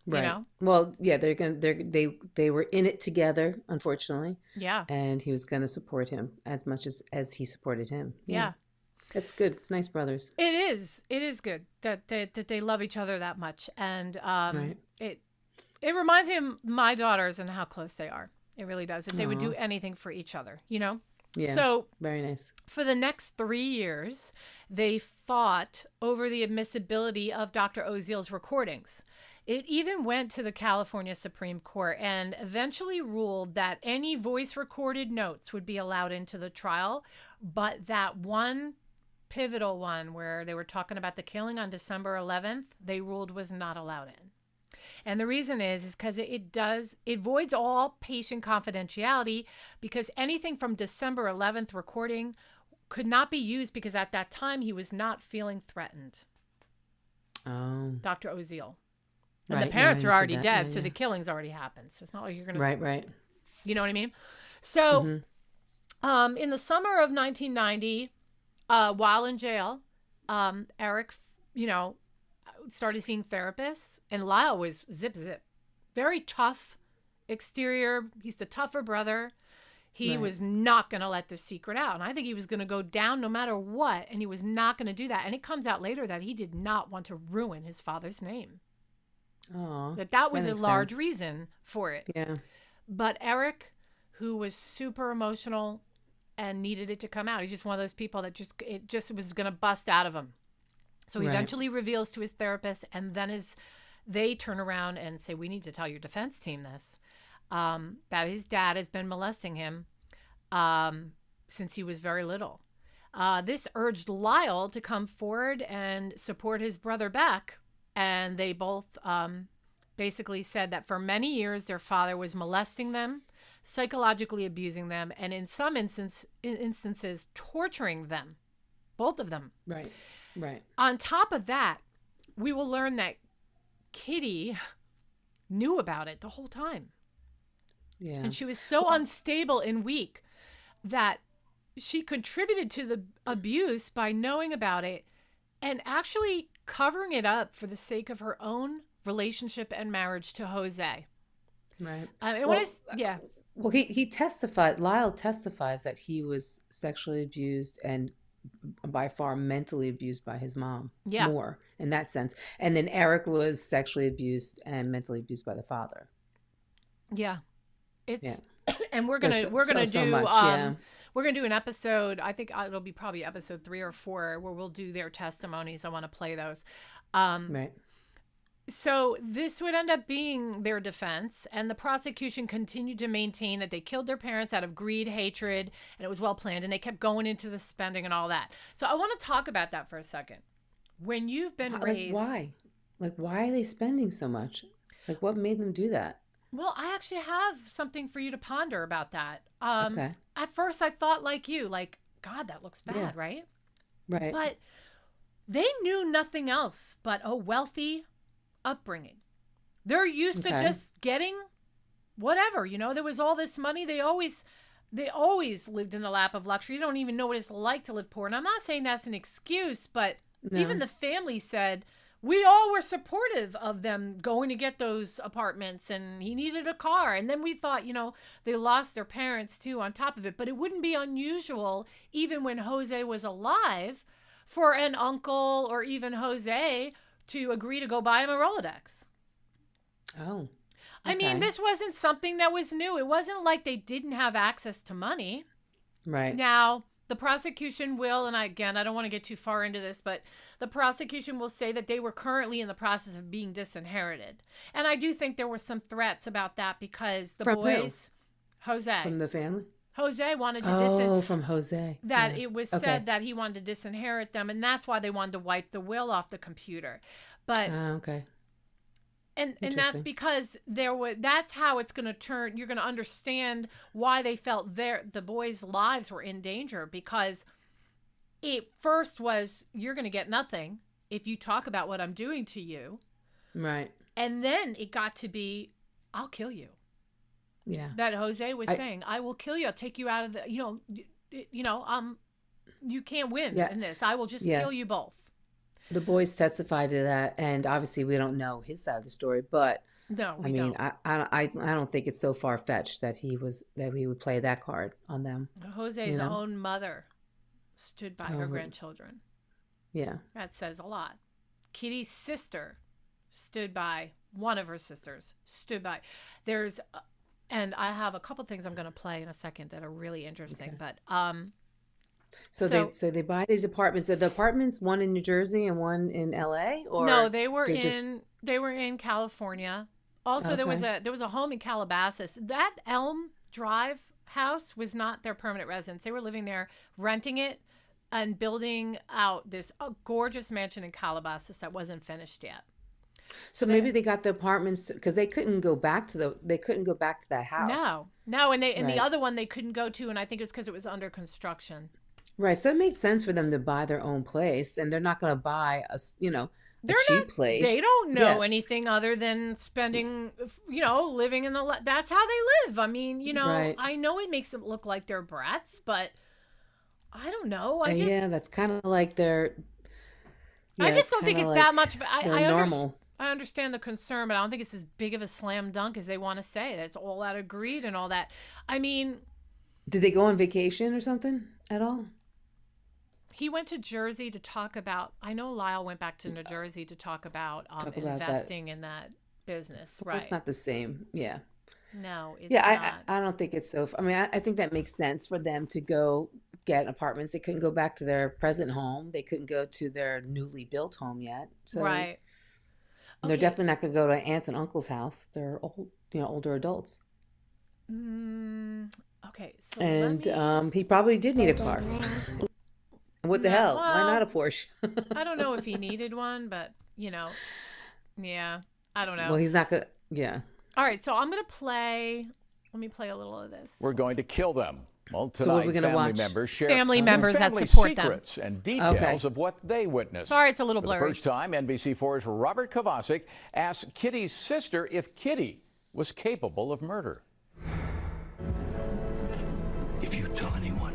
Right. Well, they were in it together, unfortunately. Yeah. And he was going to support him as much as he supported him. Yeah. That's good. It's nice brothers. It is. It is good that they love each other that much, and it reminds me of my daughters and how close they are. It really does. That they would do anything for each other. Yeah. So very nice. For the next 3 years, they fought over the admissibility of Dr. Oziel's recordings. It even went to the California Supreme Court and eventually ruled that any voice recorded notes would be allowed into the trial, but that one pivotal one where they were talking about the killing on December 11th, they ruled was not allowed in. And the reason is because it voids all patient confidentiality because anything from December 11th recording could not be used because at that time he was not feeling threatened. Oh. Dr. Oziel. And the parents are already dead, so the killing's already happened. So it's not like you're going to... Right. You know what I mean? So In the summer of 1990, while in jail, Erik, started seeing therapists, and Lyle was zip. Very tough exterior. He's the tougher brother. He was not going to let this secret out. And I think he was going to go down no matter what. And he was not going to do that. And it comes out later that he did not want to ruin his father's name. Oh, That was a large reason for it. Yeah. But Erik, who was super emotional and needed it to come out, he's just one of those people that it just was going to bust out of him. So he eventually reveals to his therapist, and then they turn around and say, we need to tell your defense team this, that his dad has been molesting him since he was very little. This urged Lyle to come forward and support his brother Beck, and they both basically said that for many years their father was molesting them, psychologically abusing them, and in some instances torturing them, both of them. Right. On top of that, we will learn that Kitty knew about it the whole time. Yeah. And she was so unstable and weak that she contributed to the abuse by knowing about it and actually covering it up for the sake of her own relationship and marriage to Jose. Right. Well, he testified. Lyle testifies that he was sexually abused and by far mentally abused by his mom. Yeah. More in that sense. And then Erik was sexually abused and mentally abused by the father. Yeah. It's Yeah. And we're gonna do an episode. I think it'll be probably episode 3 or 4 where we'll do their testimonies. I want to play those. Right. So this would end up being their defense, and the prosecution continued to maintain that they killed their parents out of greed, hatred, and it was well planned, and they kept going into the spending and all that. So I want to talk about that for a second. When you've been raised, why? Why are they spending so much? What made them do that? Well, I actually have something for you to ponder about that. Okay. At first, I thought like you, God, that looks bad, right? Right. But they knew nothing else but a wealthy upbringing. They're used to just getting whatever, there was all this money. They always lived in the lap of luxury. You don't even know what it's like to live poor. And I'm not saying that's an excuse, but even the family said we all were supportive of them going to get those apartments, and he needed a car. And then we thought, they lost their parents too on top of it, but it wouldn't be unusual even when Jose was alive for an uncle or even Jose to agree to go buy him a Rolodex. Oh. Okay. I mean, this wasn't something that was new. It wasn't like they didn't have access to money. Right. Now, the prosecution will, and I don't want to get too far into this, but the prosecution will say that they were currently in the process of being disinherited. And I do think there were some threats about that because the boys, Jose. From the family? Jose wanted to from Jose. That it was said that he wanted to disinherit them, and that's why they wanted to wipe the will off the computer. But okay. And that's because that's how it's going to turn. You're going to understand why they felt the boys' lives were in danger, because it first was, you're going to get nothing if you talk about what I'm doing to you. Right. And then it got to be, I'll kill you. Yeah. That Jose was saying, I will kill you. I'll take you out of the, you can't win in this. I will just kill you both. The boys testified to that, and obviously we don't know his side of the story, but no, I mean, I don't think it's so far fetched that he would play that card on them. Jose's own mother stood by her grandchildren. Yeah. That says a lot. Kitty's sister stood by, one of her sisters stood by. And I have a couple things I'm going to play in a second that are really interesting. Okay. But so they buy these apartments. Are the apartments one in New Jersey and one in LA, or no? They were in California. Also, there was a home in Calabasas. That Elm Drive house was not their permanent residence. They were living there, renting it, and building out this gorgeous mansion in Calabasas that wasn't finished yet. So maybe they got the apartments because they couldn't go back to that house. No, and the other one they couldn't go to, and I think it's because it was under construction. Right, so it made sense for them to buy their own place, and they're not going to buy They're a cheap not, place. They don't know Yeah. anything other than spending, living in that's how they live. I mean, Right. I know it makes them look like they're brats, but I don't know. Yeah, that's kind of like their. I Yeah, just don't think kinda it's that like much. they're normal. I understand the concern, but I don't think it's as big of a slam dunk as they want to say. That's all out of greed and all that. I mean, Did they go on vacation or something at all? he went to Jersey to talk about. I know Lyle went back to New Jersey to talk about, Talk about investing in that business. Well, Right? it's not the same. Yeah. No, it's Yeah, not. I don't think it's so. I mean, I think that makes sense for them to go get apartments. They couldn't go back to their present home. They couldn't go to their newly built home yet. So Right. they're Okay. definitely not going to go to aunt's and uncle's house. They're old, older adults. Okay. So And let me, he probably did need a car. What the No, hell? Why not a well, Porsche? I don't know if he needed one, but yeah, I don't know. Well, he's not going to. Yeah. All right, so I'm gonna play. Let me play a little of this. We're going to kill them. Well, So what are tonight, we gonna family watch? members share Family members that family support them. secrets and details of what they witnessed. Sorry, it's a little For blurry. the first time, NBC4's Robert Kovacic asked Kitty's sister if Kitty was capable of murder. If you tell anyone,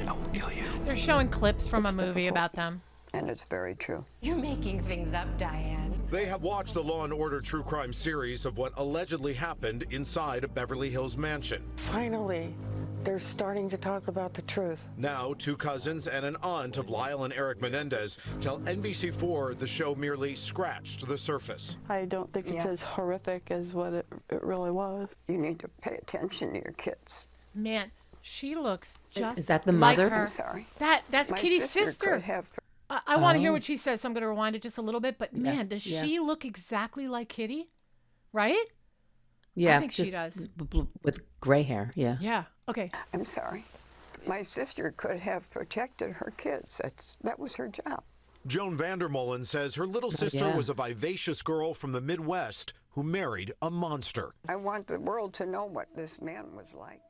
I will kill you. They're showing clips from a movie about them. And it's very true. You're making things up, Diane. They have watched the Law and Order true crime series of what allegedly happened inside a Beverly Hills mansion. Finally, they're starting to talk about the truth. Now, two cousins and an aunt of Lyle and Erik Menendez tell NBC4 the show merely scratched the surface. I don't think it's as horrific as what it really was. You need to pay attention to your kids. Man, she looks just Is that the like mother? her. I'm sorry. That's My Kitty's sister sister. could have. I want to hear Oh. what she says, so I'm going to rewind it just a little bit. But man, does yeah. she look exactly like Kitty? Right? Yeah. I think she just does. with gray hair. Yeah. Yeah. Okay. I'm sorry. My sister could have protected her kids. That was her job. Joan Vandermolen says her little sister yeah. was a vivacious girl from the Midwest who married a monster. I want the world to know what this man was like.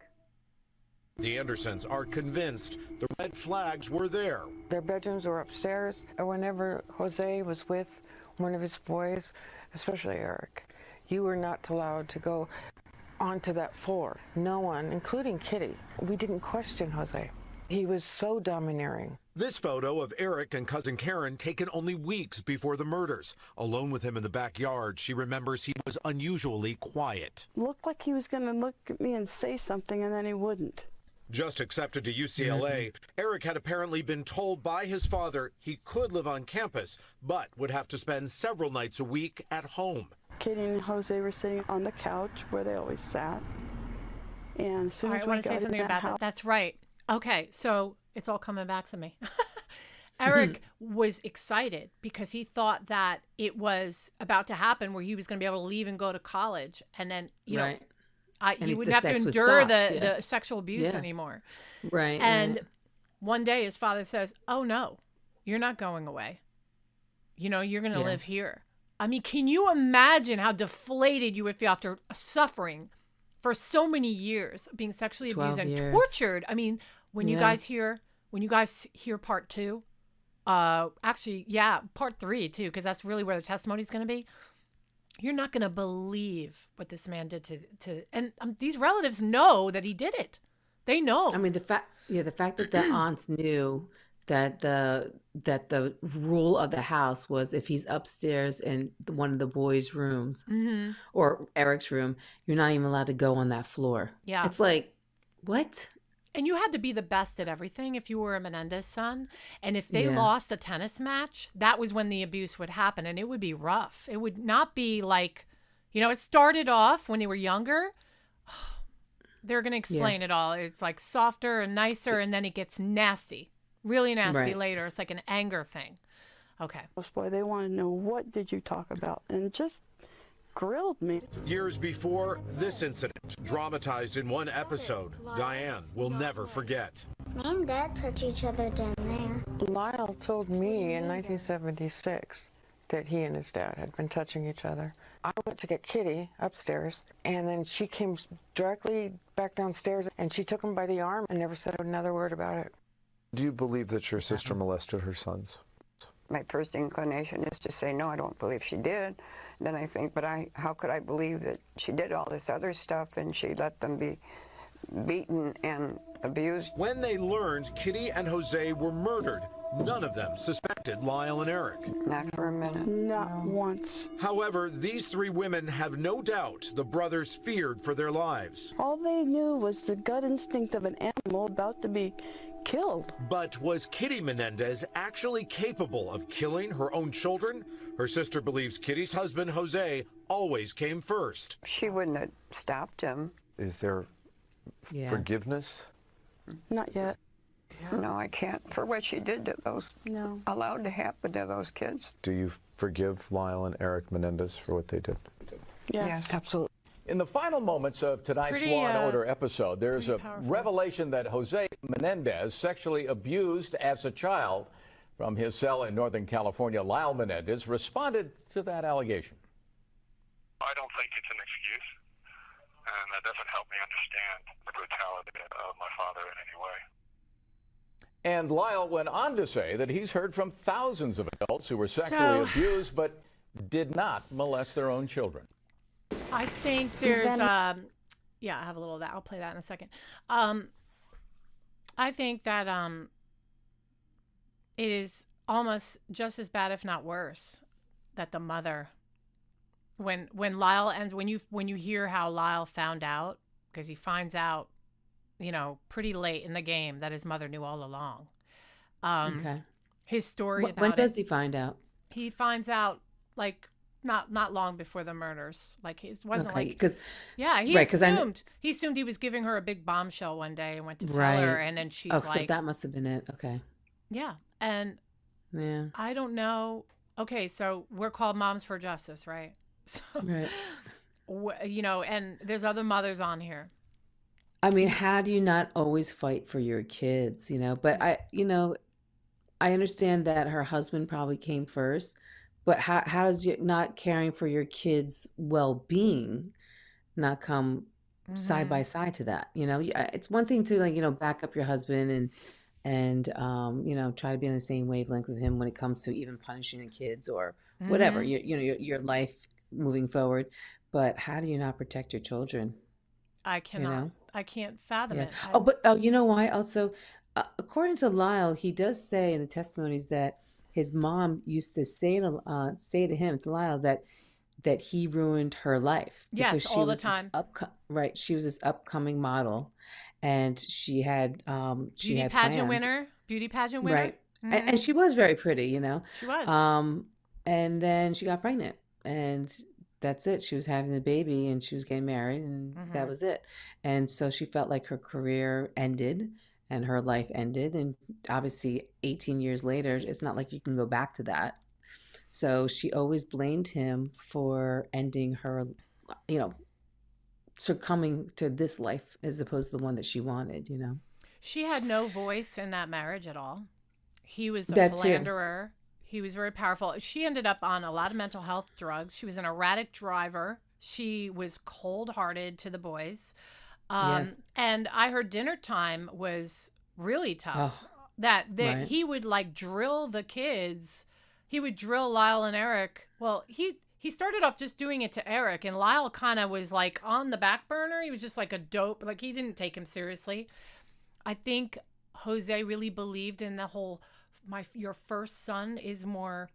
The Andersons are convinced the red flags were there. Their bedrooms were upstairs. Whenever Jose was with one of his boys, especially Eric, you were not allowed to go onto that floor. No one, including Kitty. We didn't question Jose. He was so domineering. This photo of Eric and cousin Karen taken only weeks before the murders. Alone with him in the backyard, she remembers he was unusually quiet. Looked like he was going to look at me and say something, and then he wouldn't. Just accepted to UCLA, Eric had apparently been told by his father he could live on campus, but would have to spend several nights a week at home. Kitty and Jose were sitting on the couch where they always sat. And as soon All as right, I we want to got say in something that about house, that. That's right. Okay, so it's all coming back to me. Eric was excited because he thought that it was about to happen where he was going to be able to leave and go to college. And then, Right. you if wouldn't the have to sex would endure stop, the sexual abuse Yeah. anymore. Right. And one day his father says, "Oh, no, you're not going away. You're going to live here." I mean, can you imagine how deflated you would feel after suffering for so many years, being sexually abused 12 and years. tortured? I mean, when you Yeah. guys hear part 2, actually, yeah, part 3 too, because that's really where the testimony is going to be. You're not going to believe what this man did to and these relatives know that he did it. They know. I mean, the fact that the aunts knew that the rule of the house was if he's upstairs in one of the boys' rooms or Eric's room, you're not even allowed to go on that floor. Yeah. It's like, what? And you had to be the best at everything if you were a Menendez son. And if they Yeah. lost a tennis match, that was when the abuse would happen. And it would be rough. It would not be like, it started off when they were younger. They're going to explain it all. It's like softer and nicer, and then it gets nasty, really nasty Right. later. It's like an anger thing. Okay. boy, they want to know, what did you talk about? And it just grilled me. Years before this incident, dramatized in one episode, Diane will never forget. Me and Dad touch each other down there. Lyle told me in 1976 that he and his dad had been touching each other. I went to get Kitty upstairs, and then she came directly back downstairs, and she took him by the arm and never said another word about it. Do you believe that your sister molested her sons? my first inclination is to say, no, I don't believe she did. Then I think, but how could I believe that she did all this other stuff and she let them be beaten and abused? When they learned Kitty and Jose were murdered, none of them suspected Lyle and Erik. Not for a minute. Not once. However, these three women have no doubt the brothers feared for their lives. All they knew was the gut instinct of an animal about to be killed. But was Kitty Menendez actually capable of killing her own children? Her sister believes Kitty's husband, Jose, always came first. She wouldn't have stopped him. Is there forgiveness? Not yet. No, I can't. For what she did to those, allowed to happen to those kids. Do you forgive Lyle and Erik Menendez for what they did? Yes, absolutely. In the final moments of tonight's Law and Order episode, there's a revelation that Jose Menendez sexually abused as a child. From his cell in Northern California, Lyle Menendez responded to that allegation. I don't think it's an excuse, and that doesn't help me understand the brutality of my father in any way. And Lyle went on to say that he's heard from thousands of adults who were sexually abused but did not molest their own children. I think there's, I have a little of that. I'll play that in a second. I think that it is almost just as bad, if not worse, that the mother, when Lyle, and when you hear how Lyle found out, because he finds out, pretty late in the game that his mother knew all along. His story about when does he find out? He finds out like not long before the murders. Like it wasn't he assumed he was giving her a big bombshell one day and went to tell her, and then she's like, so that must have been it. Okay. Yeah, and I don't know. Okay, so we're called Moms for Justice, right? So, and there's other mothers on here. I mean, how do you not always fight for your kids, But I understand that her husband probably came first, but how does you not caring for your kids' well-being not come side by side to that? It's one thing to back up your husband and try to be on the same wavelength with him when it comes to even punishing the kids or whatever, your life moving forward. But how do you not protect your children? I cannot. I can't fathom it. You know why? Also, according to Lyle, he does say in the testimonies that his mom used to say to Lyle, that he ruined her life. Yes, all the time. She was this upcoming model, and she had beauty pageant winner, right? And she was very pretty, She was. And then she got pregnant, and that's it. She was having the baby and she was getting married, and that was it. And so she felt like her career ended and her life ended. And obviously 18 years later, it's not like you can go back to that. So she always blamed him for ending her, succumbing to this life as opposed to the one that she wanted, She had no voice in that marriage at all. He was a philanderer. He was very powerful. She ended up on a lot of mental health drugs. She was an erratic driver. She was cold-hearted to the boys. And I heard dinner time was really tough. He would drill the kids. He would drill Lyle and Erik. Well, he started off just doing it to Erik, and Lyle kind of was on the back burner. He was just like a dope. He didn't take him seriously. I think Jose really believed in the whole your first son is more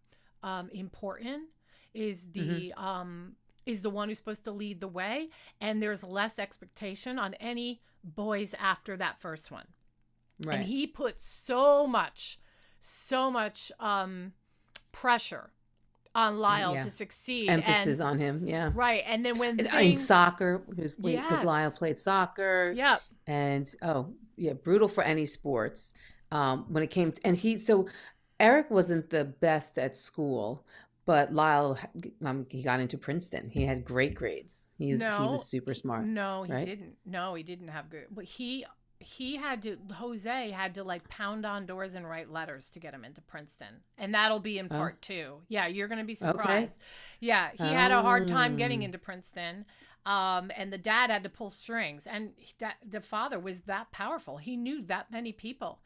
important, is the one who's supposed to lead the way, and there's less expectation on any boys after that first one. Right. And he put so much pressure on Lyle to succeed. Emphasis on him, Right. And then when in soccer, because Lyle played soccer. Yep. And brutal for any sports. When it came to, Erik wasn't the best at school, but Lyle, he got into Princeton. He had great grades. He was super smart. No, he didn't. No, he didn't have good. But Jose had to pound on doors and write letters to get him into Princeton. And that'll be in part 2. Yeah, you're going to be surprised. Okay. Yeah, he had a hard time getting into Princeton. And the dad had to pull strings. And the father was that powerful. He knew that many people.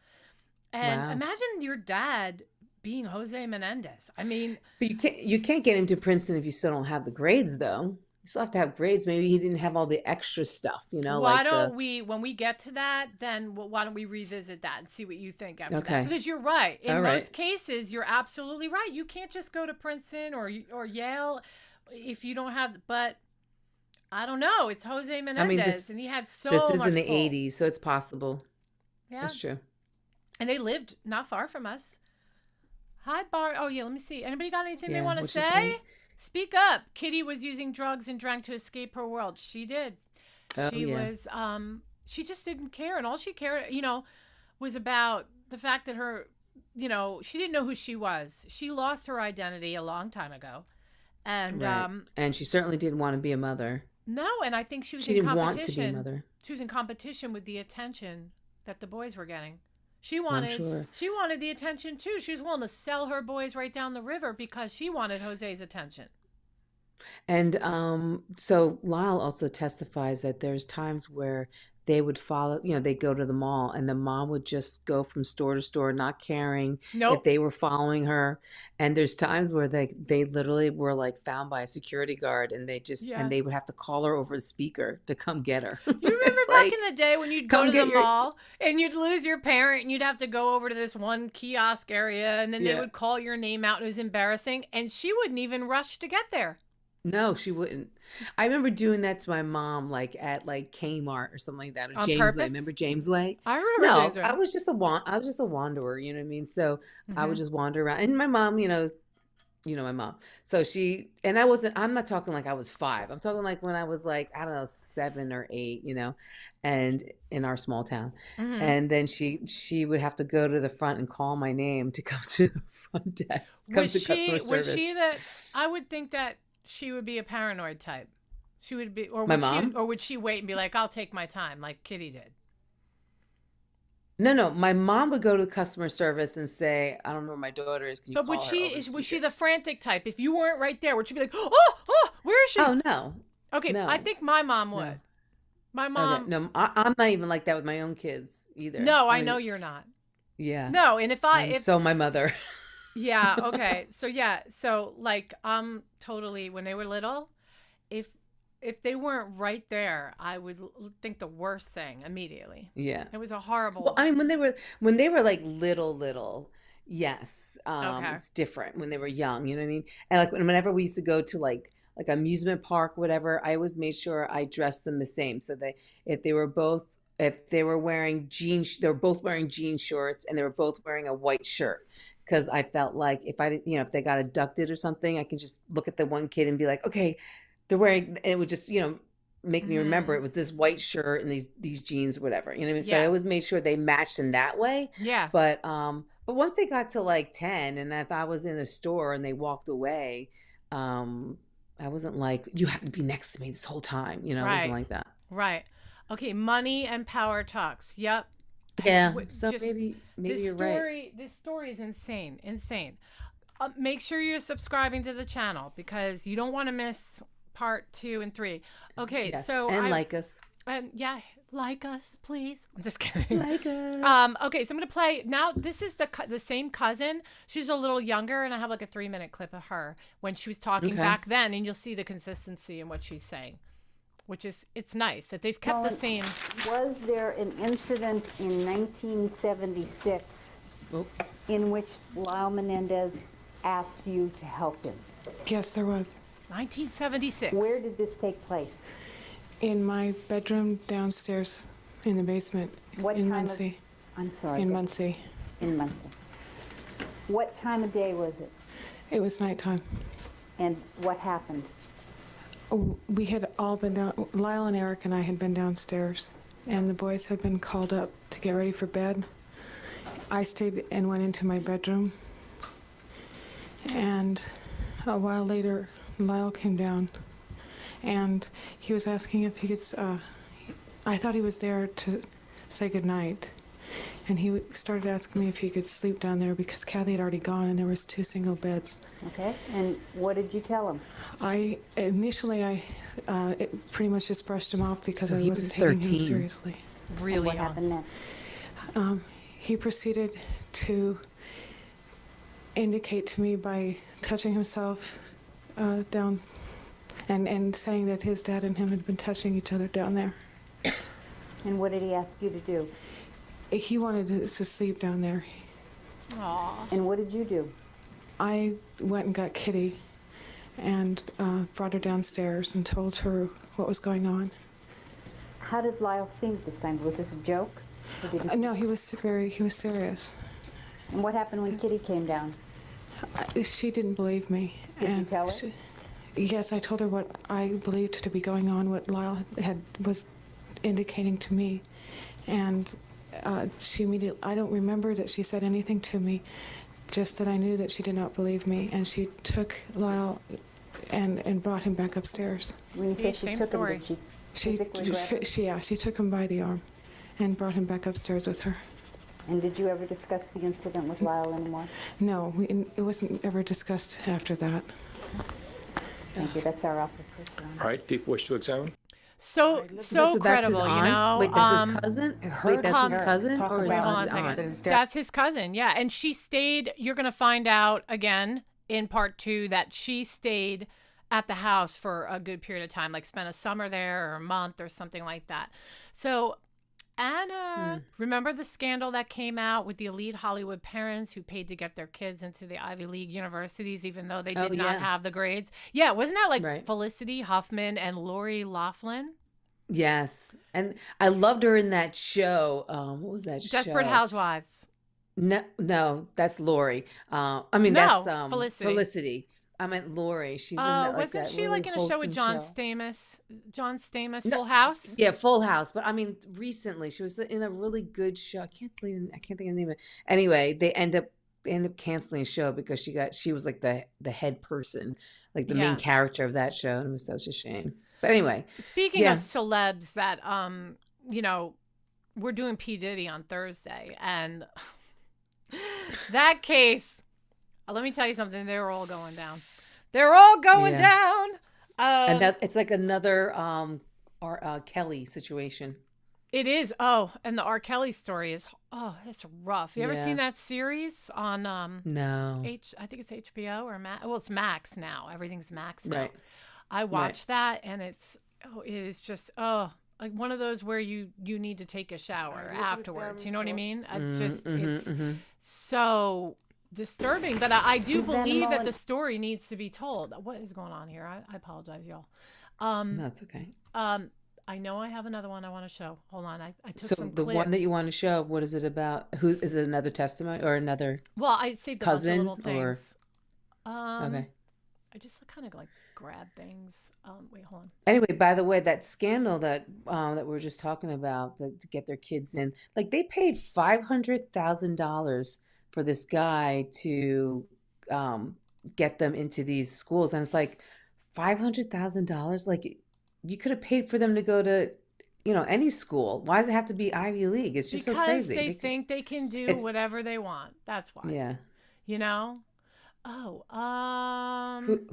And imagine your dad being José Menendez. I mean, But you can't get into Princeton if you still don't have the grades, though. You still have to have grades. Maybe he didn't have all the extra stuff, you know. why like don't we, when we get to that, then why don't we revisit that and see what you think after Okay. that? Because you're right. In All right. most cases, you're absolutely right. You can't just go to Princeton or Yale if you don't have. But I don't know. It's José Menendez, and he had so much. This is in the pull. 80s, so it's possible. Yeah, That's true. and they lived not far from us. Hi, Bart. Oh yeah, let me see. Anybody got anything they Yeah, want to what's she say? saying? Speak up. Kitty was using drugs and drank to escape her world. She did. Oh, She yeah. was she just didn't care, and all she cared, was about the fact that her, she didn't know who she was. She lost her identity a long time ago. And Right. And she certainly didn't want to be a mother. no, and I think she was She in didn't competition. want to be a mother. She was in competition with the attention that the boys were getting. She I'm wanted sure. she wanted the attention too. She was willing to sell her boys right down the river because she wanted José's attention. And so Lyle also testifies that there's times where they would follow, they'd go to the mall and the mom would just go from store to store, not caring Nope. if they were following her. And there's times where they literally were like found by a security guard and Yeah. they would have to call her over the speaker to come get her. You remember It's back like, in the day when you'd go come to get the your- mall and you'd lose your parent and you'd have to go over to this one kiosk area and then they Yeah. would call your name out and it was embarrassing and she wouldn't even rush to get there. No, she wouldn't. I remember doing that to my mom, like at Kmart or something like that, or On Jamesway. purpose? Remember Jamesway? I remember No, Jamesway. I was just a wanderer. You know what I mean? So I would Mhm. just wander around, and my mom, you know my mom. So I'm not talking like I was 5. I'm talking like when I was like, I don't know, 7 or 8, and in our small town. Mhm. And then she would have to go to the front and call my name to come to the front desk, come to customer service. Was she I would think that she would be a paranoid type. She would be, or My would mom? or would she wait and be like, I'll take my time like Kitty did? No, my mom would go to customer service and say, I don't know where my daughter is. Can you But call would her she over was speaker?" she the frantic type? If you weren't right there, would she be like, oh, where is she? Oh, no. Okay, No. I think my mom would. No. My Okay. mom. No, I'm not even like that with my own kids either. No, I mean, know you're not. Yeah. No, and if So my mother. yeah, okay. So like totally when they were little, if they weren't right there, I would think the worst thing immediately. Yeah. It was a horrible. Well, I mean, when they were like little, yes, Okay. it's different when they were young. You know what I mean? And like whenever we used to go to like amusement park, whatever, I always made sure I dressed them the same. So if they were wearing jeans, they were both wearing jean shorts and they were both wearing a white shirt. Because I felt like if I didn't, if they got abducted or something, I could just look at the one kid and be like, okay, they're wearing. It would just, make me remember it was this white shirt and these jeans, or whatever. You know what I mean? So I Yeah. always made sure they matched in that way. Yeah. But once they got to like 10, and if I was in a store and they walked away, I wasn't like, you have to be next to me this whole time. It Right. wasn't like that. Right. Okay, money and power talks. Yep. Yeah. w- So just- maybe you're right. This story is insane. Make sure you're subscribing to the channel because you don't want to miss part 2 and 3. Okay, Yes. so And like us. yeah, like us, please. I'm just kidding. Like us. Okay, so I'm gonna play now. This is the same cousin. She's a little younger, and I have like a 3-minute clip of her when she was talking Okay. back then, and you'll see the consistency in what she's saying, which is it's nice that they've kept the same. Was there an incident in 1976 in which Lyle Menendez asked you to help him? Yes, there was. 1976. Where did this take place? In my bedroom downstairs in the basement What in time Muncie. I'm sorry. In but- Muncie. In Muncie. What time of day was it? It was nighttime. And what happened? Oh, we had all been down, Lyle and Erik and I had been downstairs, and the boys had been called up to get ready for bed. I stayed and went into my bedroom, and a while later, Lyle came down, and he was asking if he could, I thought he was there to say goodnight, and he started asking me if he could sleep down there because Kathy had already gone and there was 2 single beds. Okay, and what did you tell him? Initially, it pretty much just brushed him off because So I he wasn't was taking 13. him seriously. Really And what young. happened next? He proceeded to indicate to me by touching himself down and saying that his dad and him had been touching each other down there. And what did he ask you to do? He wanted to sleep down there. Aww. And what did you do? I went and got Kitty and brought her downstairs and told her what was going on. How did Lyle seem at this time? Was this a joke? Or did he... No, he was serious. And what happened when Kitty came down? She didn't believe me. Did you tell her? Yes, I told her what I believed to be going on, what Lyle was indicating to me. And she immediately, I don't remember that she said anything to me, just that I knew that she did not believe me. And she took Lyle and brought him back upstairs. When you say she took him, did she physically grab him? She took him by the arm and brought him back upstairs with her. And did you ever discuss the incident with Lyle anymore? No, it wasn't ever discussed after that. Thank you. That's our offer. All right, people wish to examine? So credible, you know. Wait, that's his cousin? Wait, that's his cousin? Or is it his aunt? That's his cousin, yeah. And she stayed, you're going to find out again in part 2 that she stayed at the house for a good period of time, like spent a summer there or a month or something like that. So Anna, remember the scandal that came out with the elite Hollywood parents who paid to get their kids into the Ivy League universities, even though they did not have the grades? Yeah, wasn't that like Felicity Huffman and Lori Loughlin? Yes. And I loved her in that show. What was that show? Desperate Housewives. No, that's Lori. That's Felicity. I meant Lori. She's in that, like, wasn't that she really like in a show with John Stamos? John Stamos, Full House? Yeah, Full House. But I mean, recently she was in a really good show. I can't think of the name of it. Anyway, they end up canceling the show because she was like the head person, like the main character of that show, and it was such a shame. But anyway, speaking of celebs that we're doing P. Diddy on Thursday, and that case. Let me tell you something. They're all going down. They're all going down. And it's like another R. Kelly situation. It is. Oh, and the R. Kelly story is, it's rough. You ever seen that series on No. I think it's HBO or Max. Well, it's Max now. Everything's Max now. Right. I watched that, and it is just like one of those where you need to take a shower afterwards. You know what I mean? It's so disturbing, but I do believe that the story needs to be told. What is going on here? I apologize, y'all. That's okay. I know I have another one I want to show. Hold on, I took some the clips. one that you want to show, what is it about? Who is it? Another testimony or another? Well, I saved a bunch of cousin little things. Okay. I just kind of like grab things. Wait, hold on. Anyway, by the way, that scandal that we were just talking about, to get their kids in, like they paid $500,000 for this guy to get them into these schools, and it's like $500,000. Like you could have paid for them to go to, any school. Why does it have to be Ivy League? It's just so crazy. Because they think they can do whatever they want. That's why. Yeah.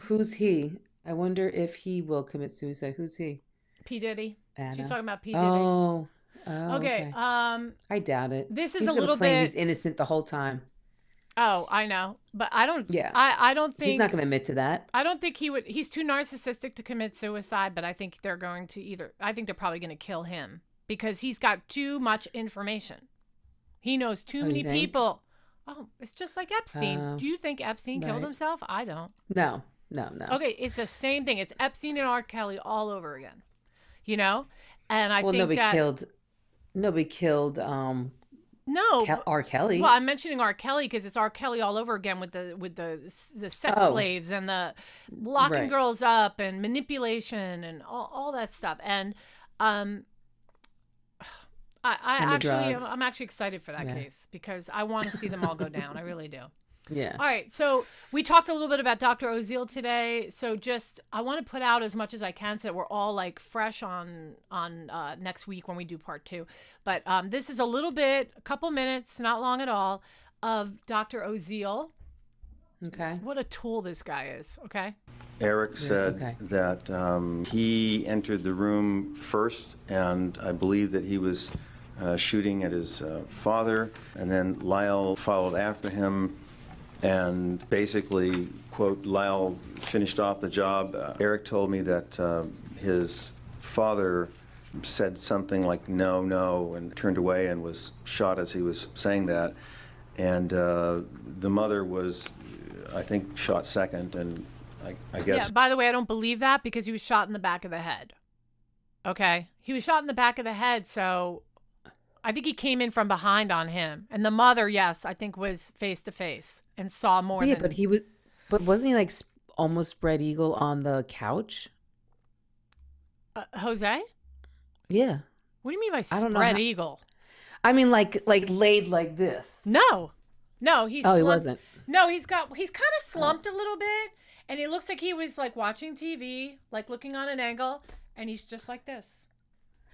Who's he? I wonder if he will commit suicide. Who's he? P. Diddy. Anna. She's talking about P. Diddy. Oh, okay. I doubt it. This is he's a little claim bit. He's innocent the whole time. Oh, I know, but I don't. Yeah. I don't think he's not going to admit to that. I don't think he would. He's too narcissistic to commit suicide. But I think they're going to I think they're probably going to kill him because he's got too much information. He knows too many people. Oh, it's just like Epstein. Do you think Epstein killed himself? I don't. No. Okay, it's the same thing. It's Epstein and R. Kelly all over again. And I think nobody killed. No, R. Kelly. Well, I'm mentioning R. Kelly because it's R. Kelly all over again with the sex slaves and the locking girls up and manipulation and all that stuff. And I'm actually excited for that case because I want to see them all go down. I really do. Yeah. All right. So we talked a little bit about Dr. Oziel today. So I want to put out as much as I can so that we're all like fresh on next week when we do part 2. But this is a couple minutes, not long at all, of Dr. Oziel. Okay. What a tool this guy is. Okay. Erik said that he entered the room first, and I believe that he was shooting at his father, and then Lyle followed after him. And basically, quote, Lyle finished off the job. Erik told me that his father said something like, no, no, and turned away and was shot as he was saying that. And the mother was, I think, shot second, and I guess... Yeah, by the way, I don't believe that because he was shot in the back of the head. Okay? He was shot in the back of the head, so I think he came in from behind on him. And the mother, yes, I think was face-to-face and saw more than... Yeah, but wasn't he like almost spread eagle on the couch? Jose? Yeah. What do you mean by I don't know spread how- eagle? I mean, like laid like this. No, he's Oh, he slumped. wasn't. No, he's kind of slumped a little bit, and it looks like he was like watching TV, like looking on an angle, and he's just like this.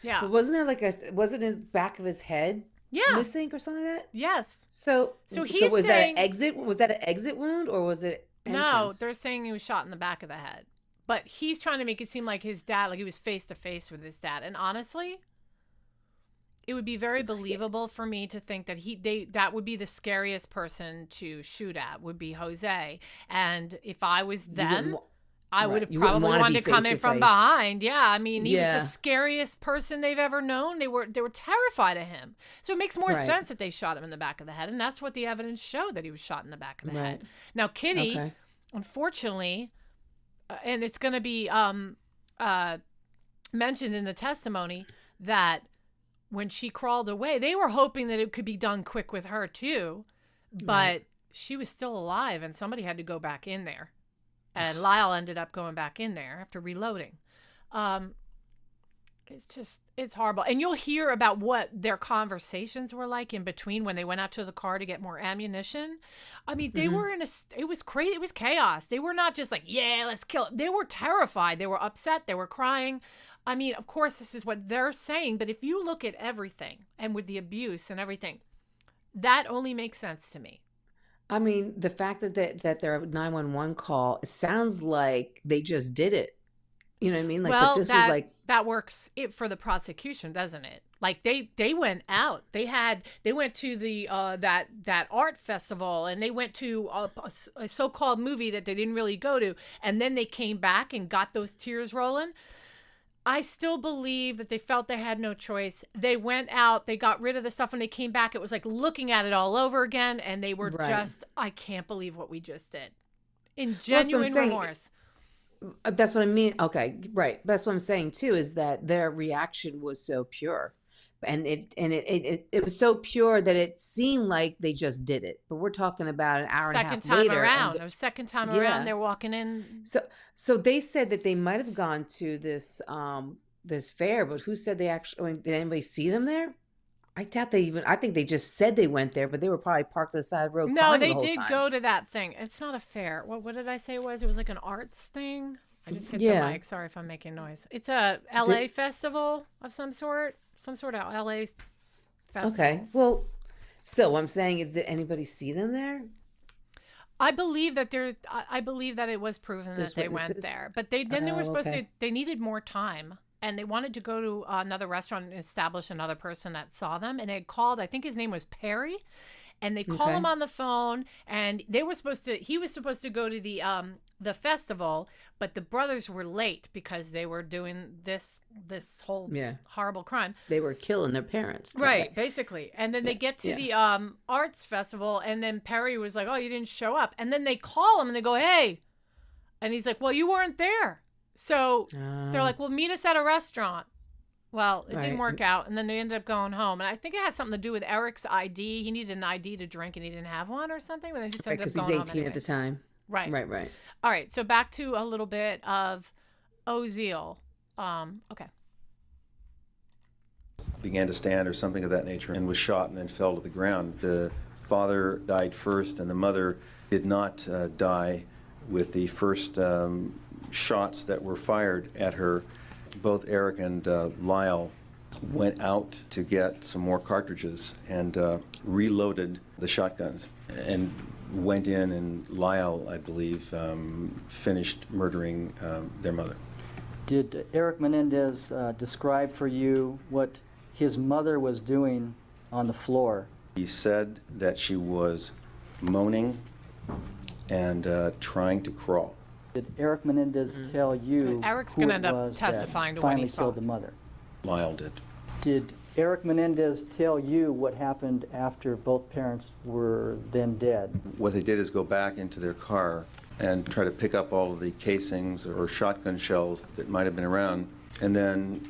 Yeah. But wasn't there wasn't his back of his head missing or something like that? Yes. So he's was saying, that an exit? Was that an exit wound or was it entrance? No, they're saying he was shot in the back of the head, but he's trying to make it seem like his dad, like he was face to face with his dad, and honestly, it would be very believable for me to think that that would be the scariest person to shoot at, would be Jose. And if I was them, I would have probably wanted to come in from behind. Yeah, I mean, he was the scariest person they've ever known. They were terrified of him. So it makes more sense that they shot him in the back of the head, and that's what the evidence showed, that he was shot in the back of the head. Now, Kitty, unfortunately, and it's going to be mentioned in the testimony that when she crawled away, they were hoping that it could be done quick with her too, but she was still alive and somebody had to go back in there. And Lyle ended up going back in there after reloading. It's horrible. And you'll hear about what their conversations were like in between when they went out to the car to get more ammunition. I mean, they were it was crazy. It was chaos. They were not just like, yeah, let's kill it. They were terrified. They were upset. They were crying. I mean, of course, this is what they're saying, but if you look at everything and with the abuse and everything, that only makes sense to me. I mean, the fact that their 911 call, it sounds like they just did it. You know what I mean? Like, Well, but this that, was like, that works for the prosecution, doesn't it? Like they went out. They went to the that art festival, and they went to a so-called movie that they didn't really go to, and then they came back and got those tears rolling. I still believe that they felt they had no choice. They went out, they got rid of the stuff. When they came back, it was like looking at it all over again, and they were just, I can't believe what we just did. In genuine remorse. That's what I mean. Okay, right. That's what I'm saying too, is that their reaction was so pure. And it was so pure that it seemed like they just did it. But we're talking about an hour and a half later. Second time around, they're walking in. So they said that they might have gone to this this fair, but who said they actually? Did anybody see them there? I doubt they even. I think they just said they went there, but they were probably parked on the side of the road. No, they the whole did time. go to that thing. It's not a fair. What did I say it was? It was like an arts thing. I just hit the mic. Sorry if I'm making noise. It's a LA festival of some sort of LA festival. Okay. Well, still, what I'm saying is, did anybody see them there? I believe that it was proven that they went there, but they were supposed to. They needed more time, and they wanted to go to another restaurant and establish another person that saw them. And they called. I think his name was Perry, and they called him on the phone. And they were supposed to. He was supposed to go to the festival, but the brothers were late because they were doing this whole horrible crime. They were killing their parents. Right, basically. And then they get to the arts festival, and then Perry was like, oh, you didn't show up. And then they call him and they go, hey. And he's like, well, you weren't there. So they're like, well, meet us at a restaurant. Well, it didn't work out, and then they ended up going home. And I think it has something to do with Erik's ID. He needed an ID to drink, and he didn't have one or something. And they just ended up going home because he's 18 at the time. Right. Right. All right. So back to a little bit of Oziel. Okay. Began to stand or something of that nature and was shot and then fell to the ground. The father died first, and the mother did not die with the first shots that were fired at her. Both Erik and Lyle went out to get some more cartridges and reloaded the shotguns and went in, and Lyle, I believe, finished murdering their mother. Did Erik Menendez describe for you what his mother was doing on the floor? He said that she was moaning and trying to crawl. Did Erik Menendez tell you Eric's who going to it end up was testifying that to what he finally saw. killed the mother? Lyle did. Did Erik Menendez tell you what happened after both parents were then dead? What they did is go back into their car and try to pick up all of the casings or shotgun shells that might have been around, and then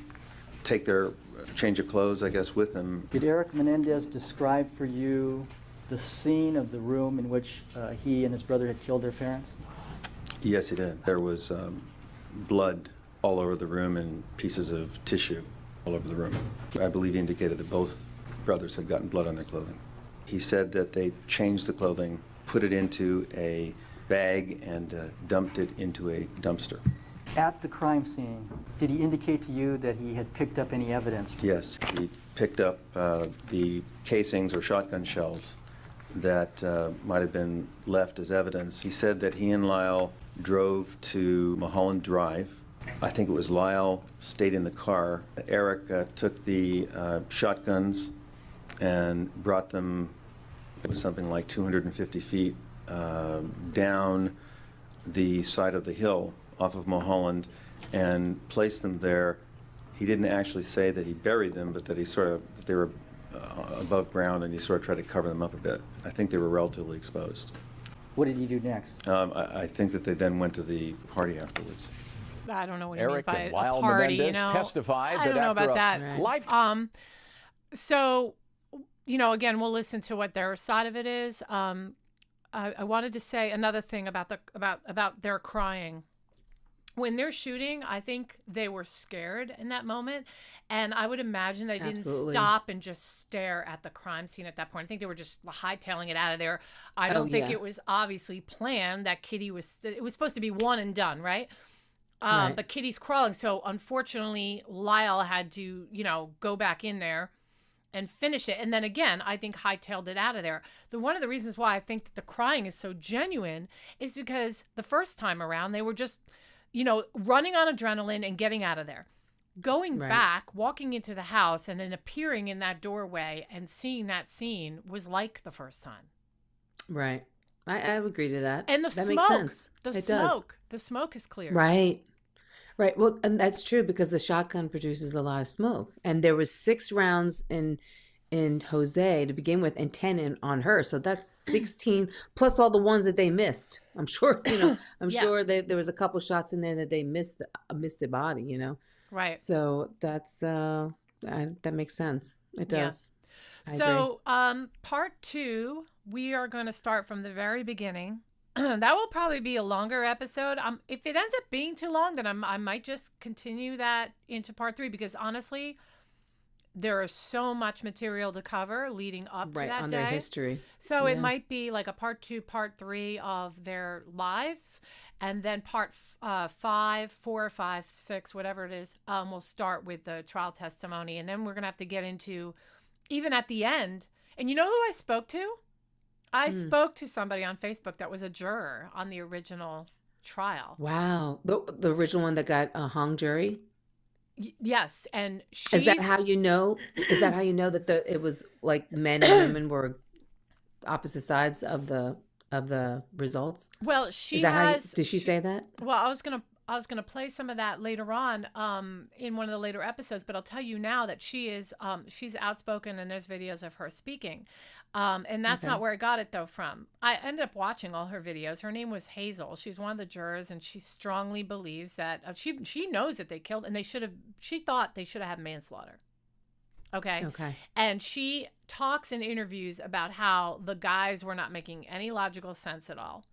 take their change of clothes, I guess, with them. Did Erik Menendez describe for you the scene of the room in which he and his brother had killed their parents? Yes, he did. There was blood all over the room and pieces of tissue all over the room. I believe he indicated that both brothers had gotten blood on their clothing. He said that they changed the clothing, put it into a bag, and dumped it into a dumpster. At the crime scene, did he indicate to you that he had picked up any evidence? Yes, he picked up the casings or shotgun shells that might have been left as evidence. He said that he and Lyle drove to Mulholland Drive. I think it was Lyle stayed in the car. Erik took the shotguns and brought them, it was something like 250 feet down the side of the hill off of Mulholland and placed them there. He didn't actually say that he buried them, but that they were above ground, and he sort of tried to cover them up a bit. I think they were relatively exposed. What did he do next? I think that they then went to the party afterwards. I don't know what Erik you mean and by Lyle a party, Menendez you know. testified I that don't know after about a that. life. So, you know, again, we'll listen to what their side of it is. I wanted to say another thing about their crying. When they're shooting, I think they were scared in that moment. And I would imagine they didn't stop and just stare at the crime scene at that point. I think they were just hightailing it out of there. I don't think it was obviously planned that Kitty it was supposed to be one and done, right? Right. But Kitty's crawling. So unfortunately, Lyle had to, you know, go back in there and finish it. And then again, I think hightailed it out of there. One of the reasons why I think that the crying is so genuine is because the first time around, they were just, you know, running on adrenaline and getting out of there. Going back, walking into the house, and then appearing in that doorway and seeing that scene was like the first time. Right. I would agree to that. And the that smoke. makes sense. The smoke is clear. Right. Right. Well, and that's true because the shotgun produces a lot of smoke. And there was 6 rounds in José to begin with and 10 on her. So that's 16 plus all the ones that they missed. I'm sure, you know, sure there was a couple shots in there that they missed the body, you know. Right. So that's that makes sense. It does. Yeah. So part 2, we are going to start from the very beginning. That will probably be a longer episode. If it ends up being too long, then I might just continue that into part 3 because honestly, there is so much material to cover leading up to that on day. Their history. So it might be like a part 2, part 3 of their lives. And then part 5, 4, 5, 6, whatever it is, we'll start with the trial testimony. And then we're going to have to get into, even at the end. And you know who I spoke to? I spoke to somebody on Facebook that was a juror on the original trial. Wow. The original one that got a hung jury? Yes. And Is that how you know? Is that how you know that it was like men and women were opposite sides of the results? Well, did she say that? Well, I was gonna play some of that later on in one of the later episodes, but I'll tell you now that she's outspoken and there's videos of her speaking. And that's not where I got it though from. I ended up watching all her videos. Her name was Hazel. She's one of the jurors, and she strongly believes that she knows that they killed, and she thought they should have had manslaughter. Okay. And she talks in interviews about how the guys were not making any logical sense at all.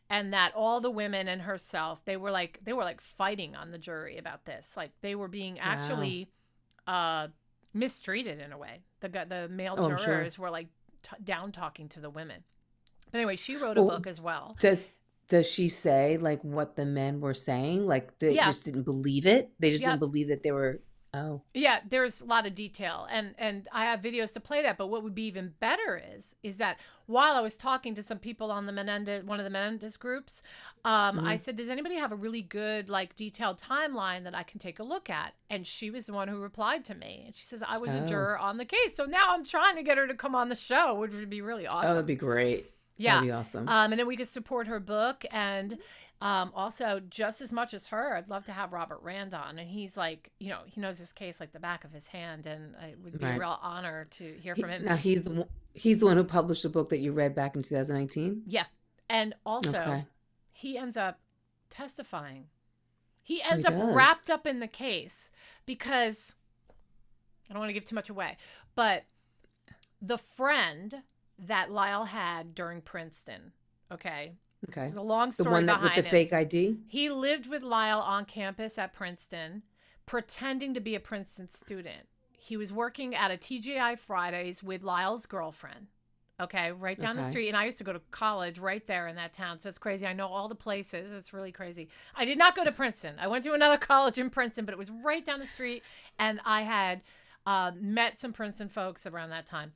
And that all the women and herself, they were like fighting on the jury about this. Like they were being actually mistreated in a way. The male jurors were like down talking to the women. But anyway, she wrote a book as well. Does she say like what the men were saying? Like they just didn't believe it? They just didn't believe that they were Yeah, there's a lot of detail and I have videos to play that, but what would be even better is that while I was talking to some people on one of the Menendez groups, I said, does anybody have a really good like detailed timeline that I can take a look at? And she was the one who replied to me. And she says, I was a juror on the case. So now I'm trying to get her to come on the show, which would be really awesome. That would be great. Yeah. That'd be awesome. And then we could support her book. And also, just as much as her, I'd love to have Robert Rand on. And he's like, you know, he knows this case like the back of his hand. And it would be a real honor to hear from him. Now, he's the one who published the book that you read back in 2019? Yeah. And also, he ends up testifying. He ends up wrapped up in the case because, I don't want to give too much away, but the friend that Lyle had during Princeton, okay? Okay. The long story the one that behind with the fake ID? He lived with Lyle on campus at Princeton, pretending to be a Princeton student. He was working at a TGI Fridays with Lyle's girlfriend, okay, right down the street. And I used to go to college right there in that town, so it's crazy. I know all the places. It's really crazy. I did not go to Princeton. I went to another college in Princeton, but it was right down the street, and I had met some Princeton folks around that time.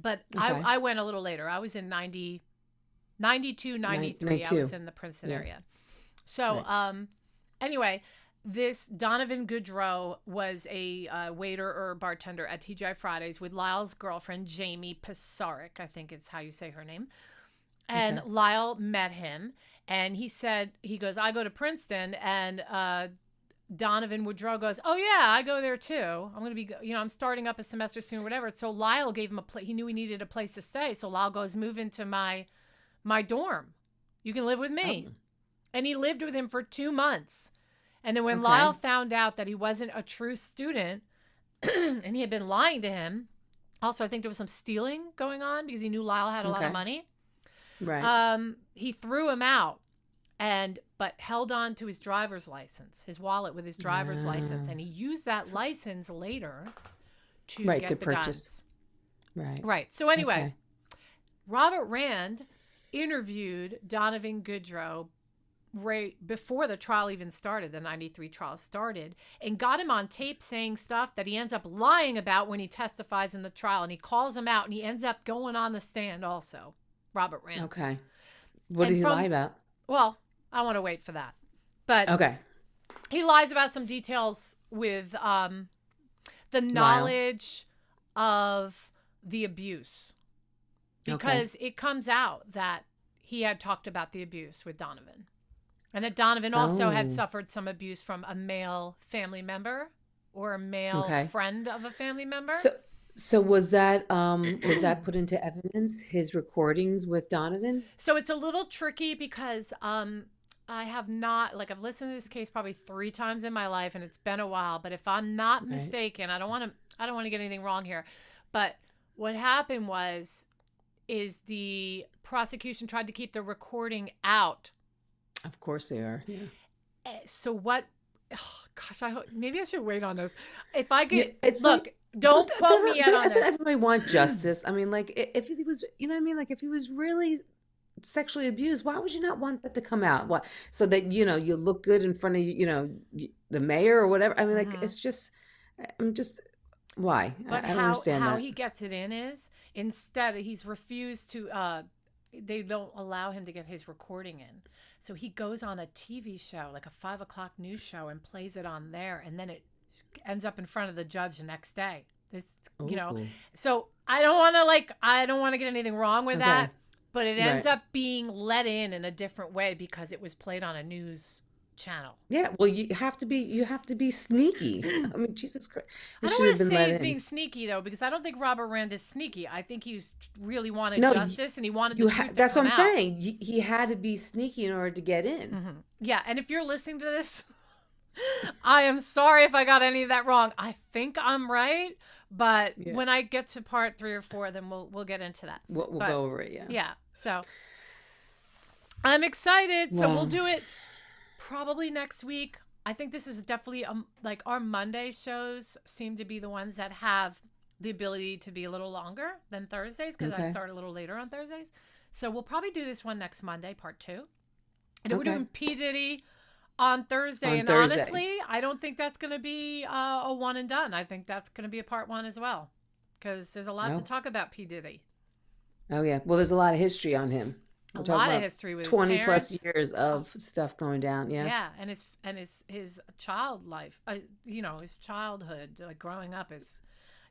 But I went a little later. I was in 92, 93. I was in the Princeton area. So anyway, this Donovan Goodrow was a waiter or bartender at TGI Fridays with Lyle's girlfriend, Jamie Pisaric, I think it's how you say her name. And Lyle met him, and he said, he goes, I go to Princeton, and Donovan Woodrow goes, oh yeah, I go there too. I'm going to be, you know, I'm starting up a semester soon, whatever. So Lyle gave him a place. He knew he needed a place to stay. So Lyle goes, move into my dorm. You can live with me. And he lived with him for 2 months. And then when Lyle found out that he wasn't a true student and he had been lying to him, also I think there was some stealing going on because he knew Lyle had a lot of money. Right. He threw him out. But held on to his driver's license, his wallet with his driver's license, and he used that license later to get the purchase. Guns. Right. So anyway, Robert Rand interviewed Donovan Goodrow right before the trial even started, the 93 trial started, and got him on tape saying stuff that he ends up lying about when he testifies in the trial, and he calls him out, and he ends up going on the stand also, Robert Rand. Okay. What did he lie about? Well, I want to wait for that. But he lies about some details with the knowledge of the abuse. Because it comes out that he had talked about the abuse with Donovan. And that Donovan also had suffered some abuse from a male family member or a male friend of a family member. So was that put into evidence, his recordings with Donovan? So it's a little tricky because I have not, like, I've listened to this case probably 3 times in my life, and it's been a while. But if I'm not mistaken, I don't want to get anything wrong here. But what happened is the prosecution tried to keep the recording out. Of course they are. Yeah. So what? Oh, gosh, maybe I should wait on those. If I get don't quote me out on this. Doesn't everybody want justice? I mean, like, if he was, you know what I mean? Like, if he was really sexually abused, why would you not want that to come out? What, so that, you know, you look good in front of, you know, the mayor or whatever? I mean, like, it's just, why? But I don't understand how that. he gets it in is, instead, he's refused to, they don't allow him to get his recording in. So he goes on a TV show, like a 5 o'clock news show, and plays it on there. And then it ends up in front of the judge the next day. This, you know, so I don't want to get anything wrong with that, but it ends up being let in a different way because it was played on a news channel. Yeah, well, you have to be sneaky. I mean, Jesus Christ. I don't want to say he's being sneaky though, because I don't think Robert Rand is sneaky. I think he really wanted justice, and he wanted the truth to that's come what I'm out. saying. He had to be sneaky in order to get in. Yeah, and if you're listening to this, I am sorry if I got any of that wrong. I think I'm right, but when I get to part 3 or 4, then we'll get into that. We'll go over it. Yeah. So I'm excited. So we'll do it probably next week. I think this is definitely like our Monday shows seem to be the ones that have the ability to be a little longer than Thursdays, because I start a little later on Thursdays. So we'll probably do this one next Monday, part 2. And we're doing P. Diddy on Thursday. Honestly, I don't think that's going to be a one and done. I think that's going to be a part 1 as well, because there's a lot to talk about P. Diddy. Oh yeah. Well, there's a lot of history on him. A lot of history with 20 his plus years of stuff going down. Yeah, and his child life, you know, his childhood, like growing up is,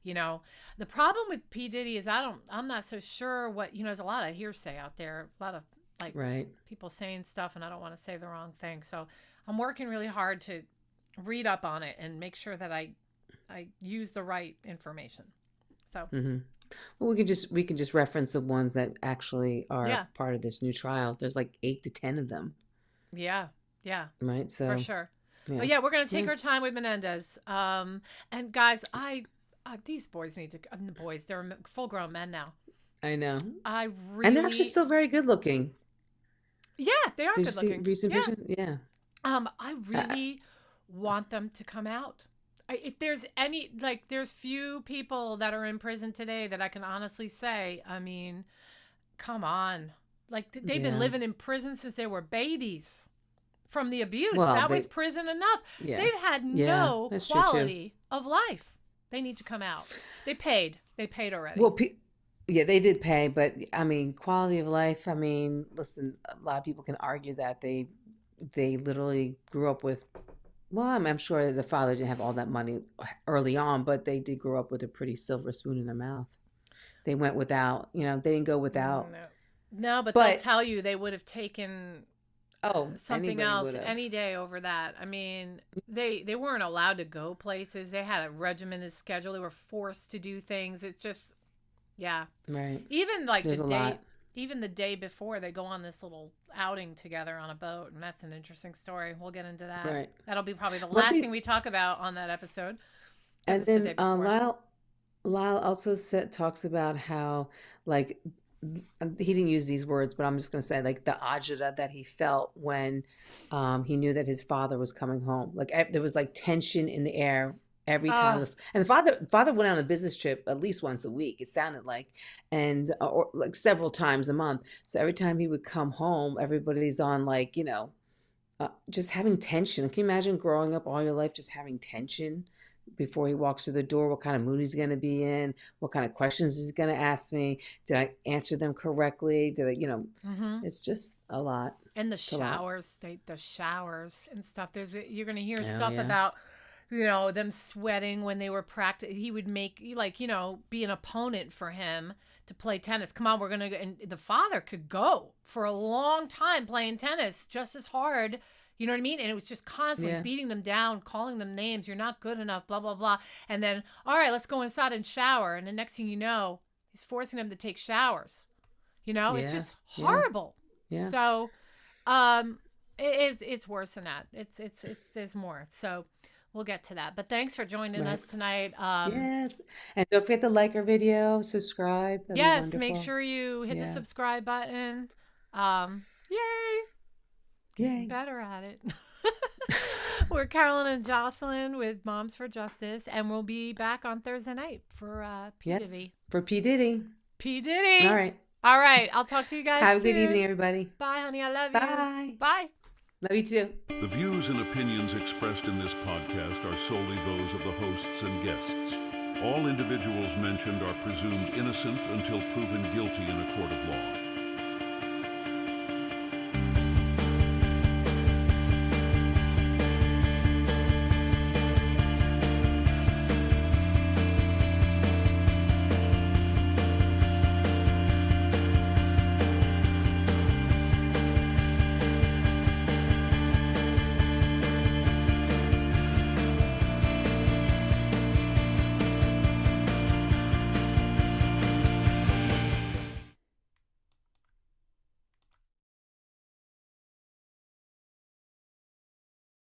You know, the problem with P. Diddy is I'm not so sure what, you know, there's a lot of hearsay out there, a lot of like people saying stuff, and I don't want to say the wrong thing. So I'm working really hard to read up on it and make sure that I use the right information. So well, we can just reference the ones that actually are part of this new trial. There's like 8 to 10 of them. Yeah. Right. So for sure. But yeah, we're gonna take our time with Menendez. And guys, these boys need to. The boys, they're full-grown men now. I know. And they're actually still very good looking. Yeah, they are good looking. Recent vision? Yeah. I really want them to come out. If there's any, like, there's few people that are in prison today that I can honestly say, I mean, come on. Like, they've been living in prison since they were babies from the abuse. Well, that was prison enough. Yeah. They've had no quality of life. They need to come out. They paid already. Well, yeah, they did pay, but I mean, quality of life. I mean, listen, a lot of people can argue that they literally grew up with. Well, I'm sure the father didn't have all that money early on, but they did grow up with a pretty silver spoon in their mouth. They went without, you know, they didn't go without. No, but they'll tell you they would have taken something else any day over that. I mean, they weren't allowed to go places. They had a regimented schedule. They were forced to do things. It's just, right. Even like the day before, they go on this little outing together on a boat, and that's an interesting story. We'll get into that. Right. That'll be probably the last thing we talk about on that episode. And then Lyle also talks about how, like, he didn't use these words, but I'm just going to say, like, the agita that he felt when he knew that his father was coming home. Like, there was like tension in the air every time. And the father went on a business trip at least once a week, it sounded like, and or like several times a month. So every time he would come home, everybody's on, like, you know, just having tension. Can you imagine growing up all your life just having tension before he walks through the door? What kind of mood he's going to be in? What kind of questions he's going to ask me? Did I answer them correctly? Did I, you know, it's just a lot. And the showers, the showers and stuff. You're going to hear stuff about, you know, them sweating when they were practicing. He would make, like, you know, be an opponent for him to play tennis. Come on, we're going to go. And the father could go for a long time playing tennis just as hard. You know what I mean? And it was just constantly beating them down, calling them names. You're not good enough, blah, blah, blah. And then, all right, let's go inside and shower. And the next thing you know, he's forcing them to take showers. You know, it's just horrible. Yeah. So it's worse than that. There's more. So we'll get to that. But thanks for joining us tonight. Yes. And don't forget to like our video, subscribe. Yes, make sure you hit the subscribe button. Yay. Better at it. We're Carolyn and Jocelyn with Moms for Justice, and we'll be back on Thursday night for P. Diddy. For P. Diddy. P. Diddy. All right. I'll talk to you guys Have soon. a good evening, everybody. Bye, honey. I love you. Bye. Love you too. The views and opinions expressed in this podcast are solely those of the hosts and guests. All individuals mentioned are presumed innocent until proven guilty in a court of law.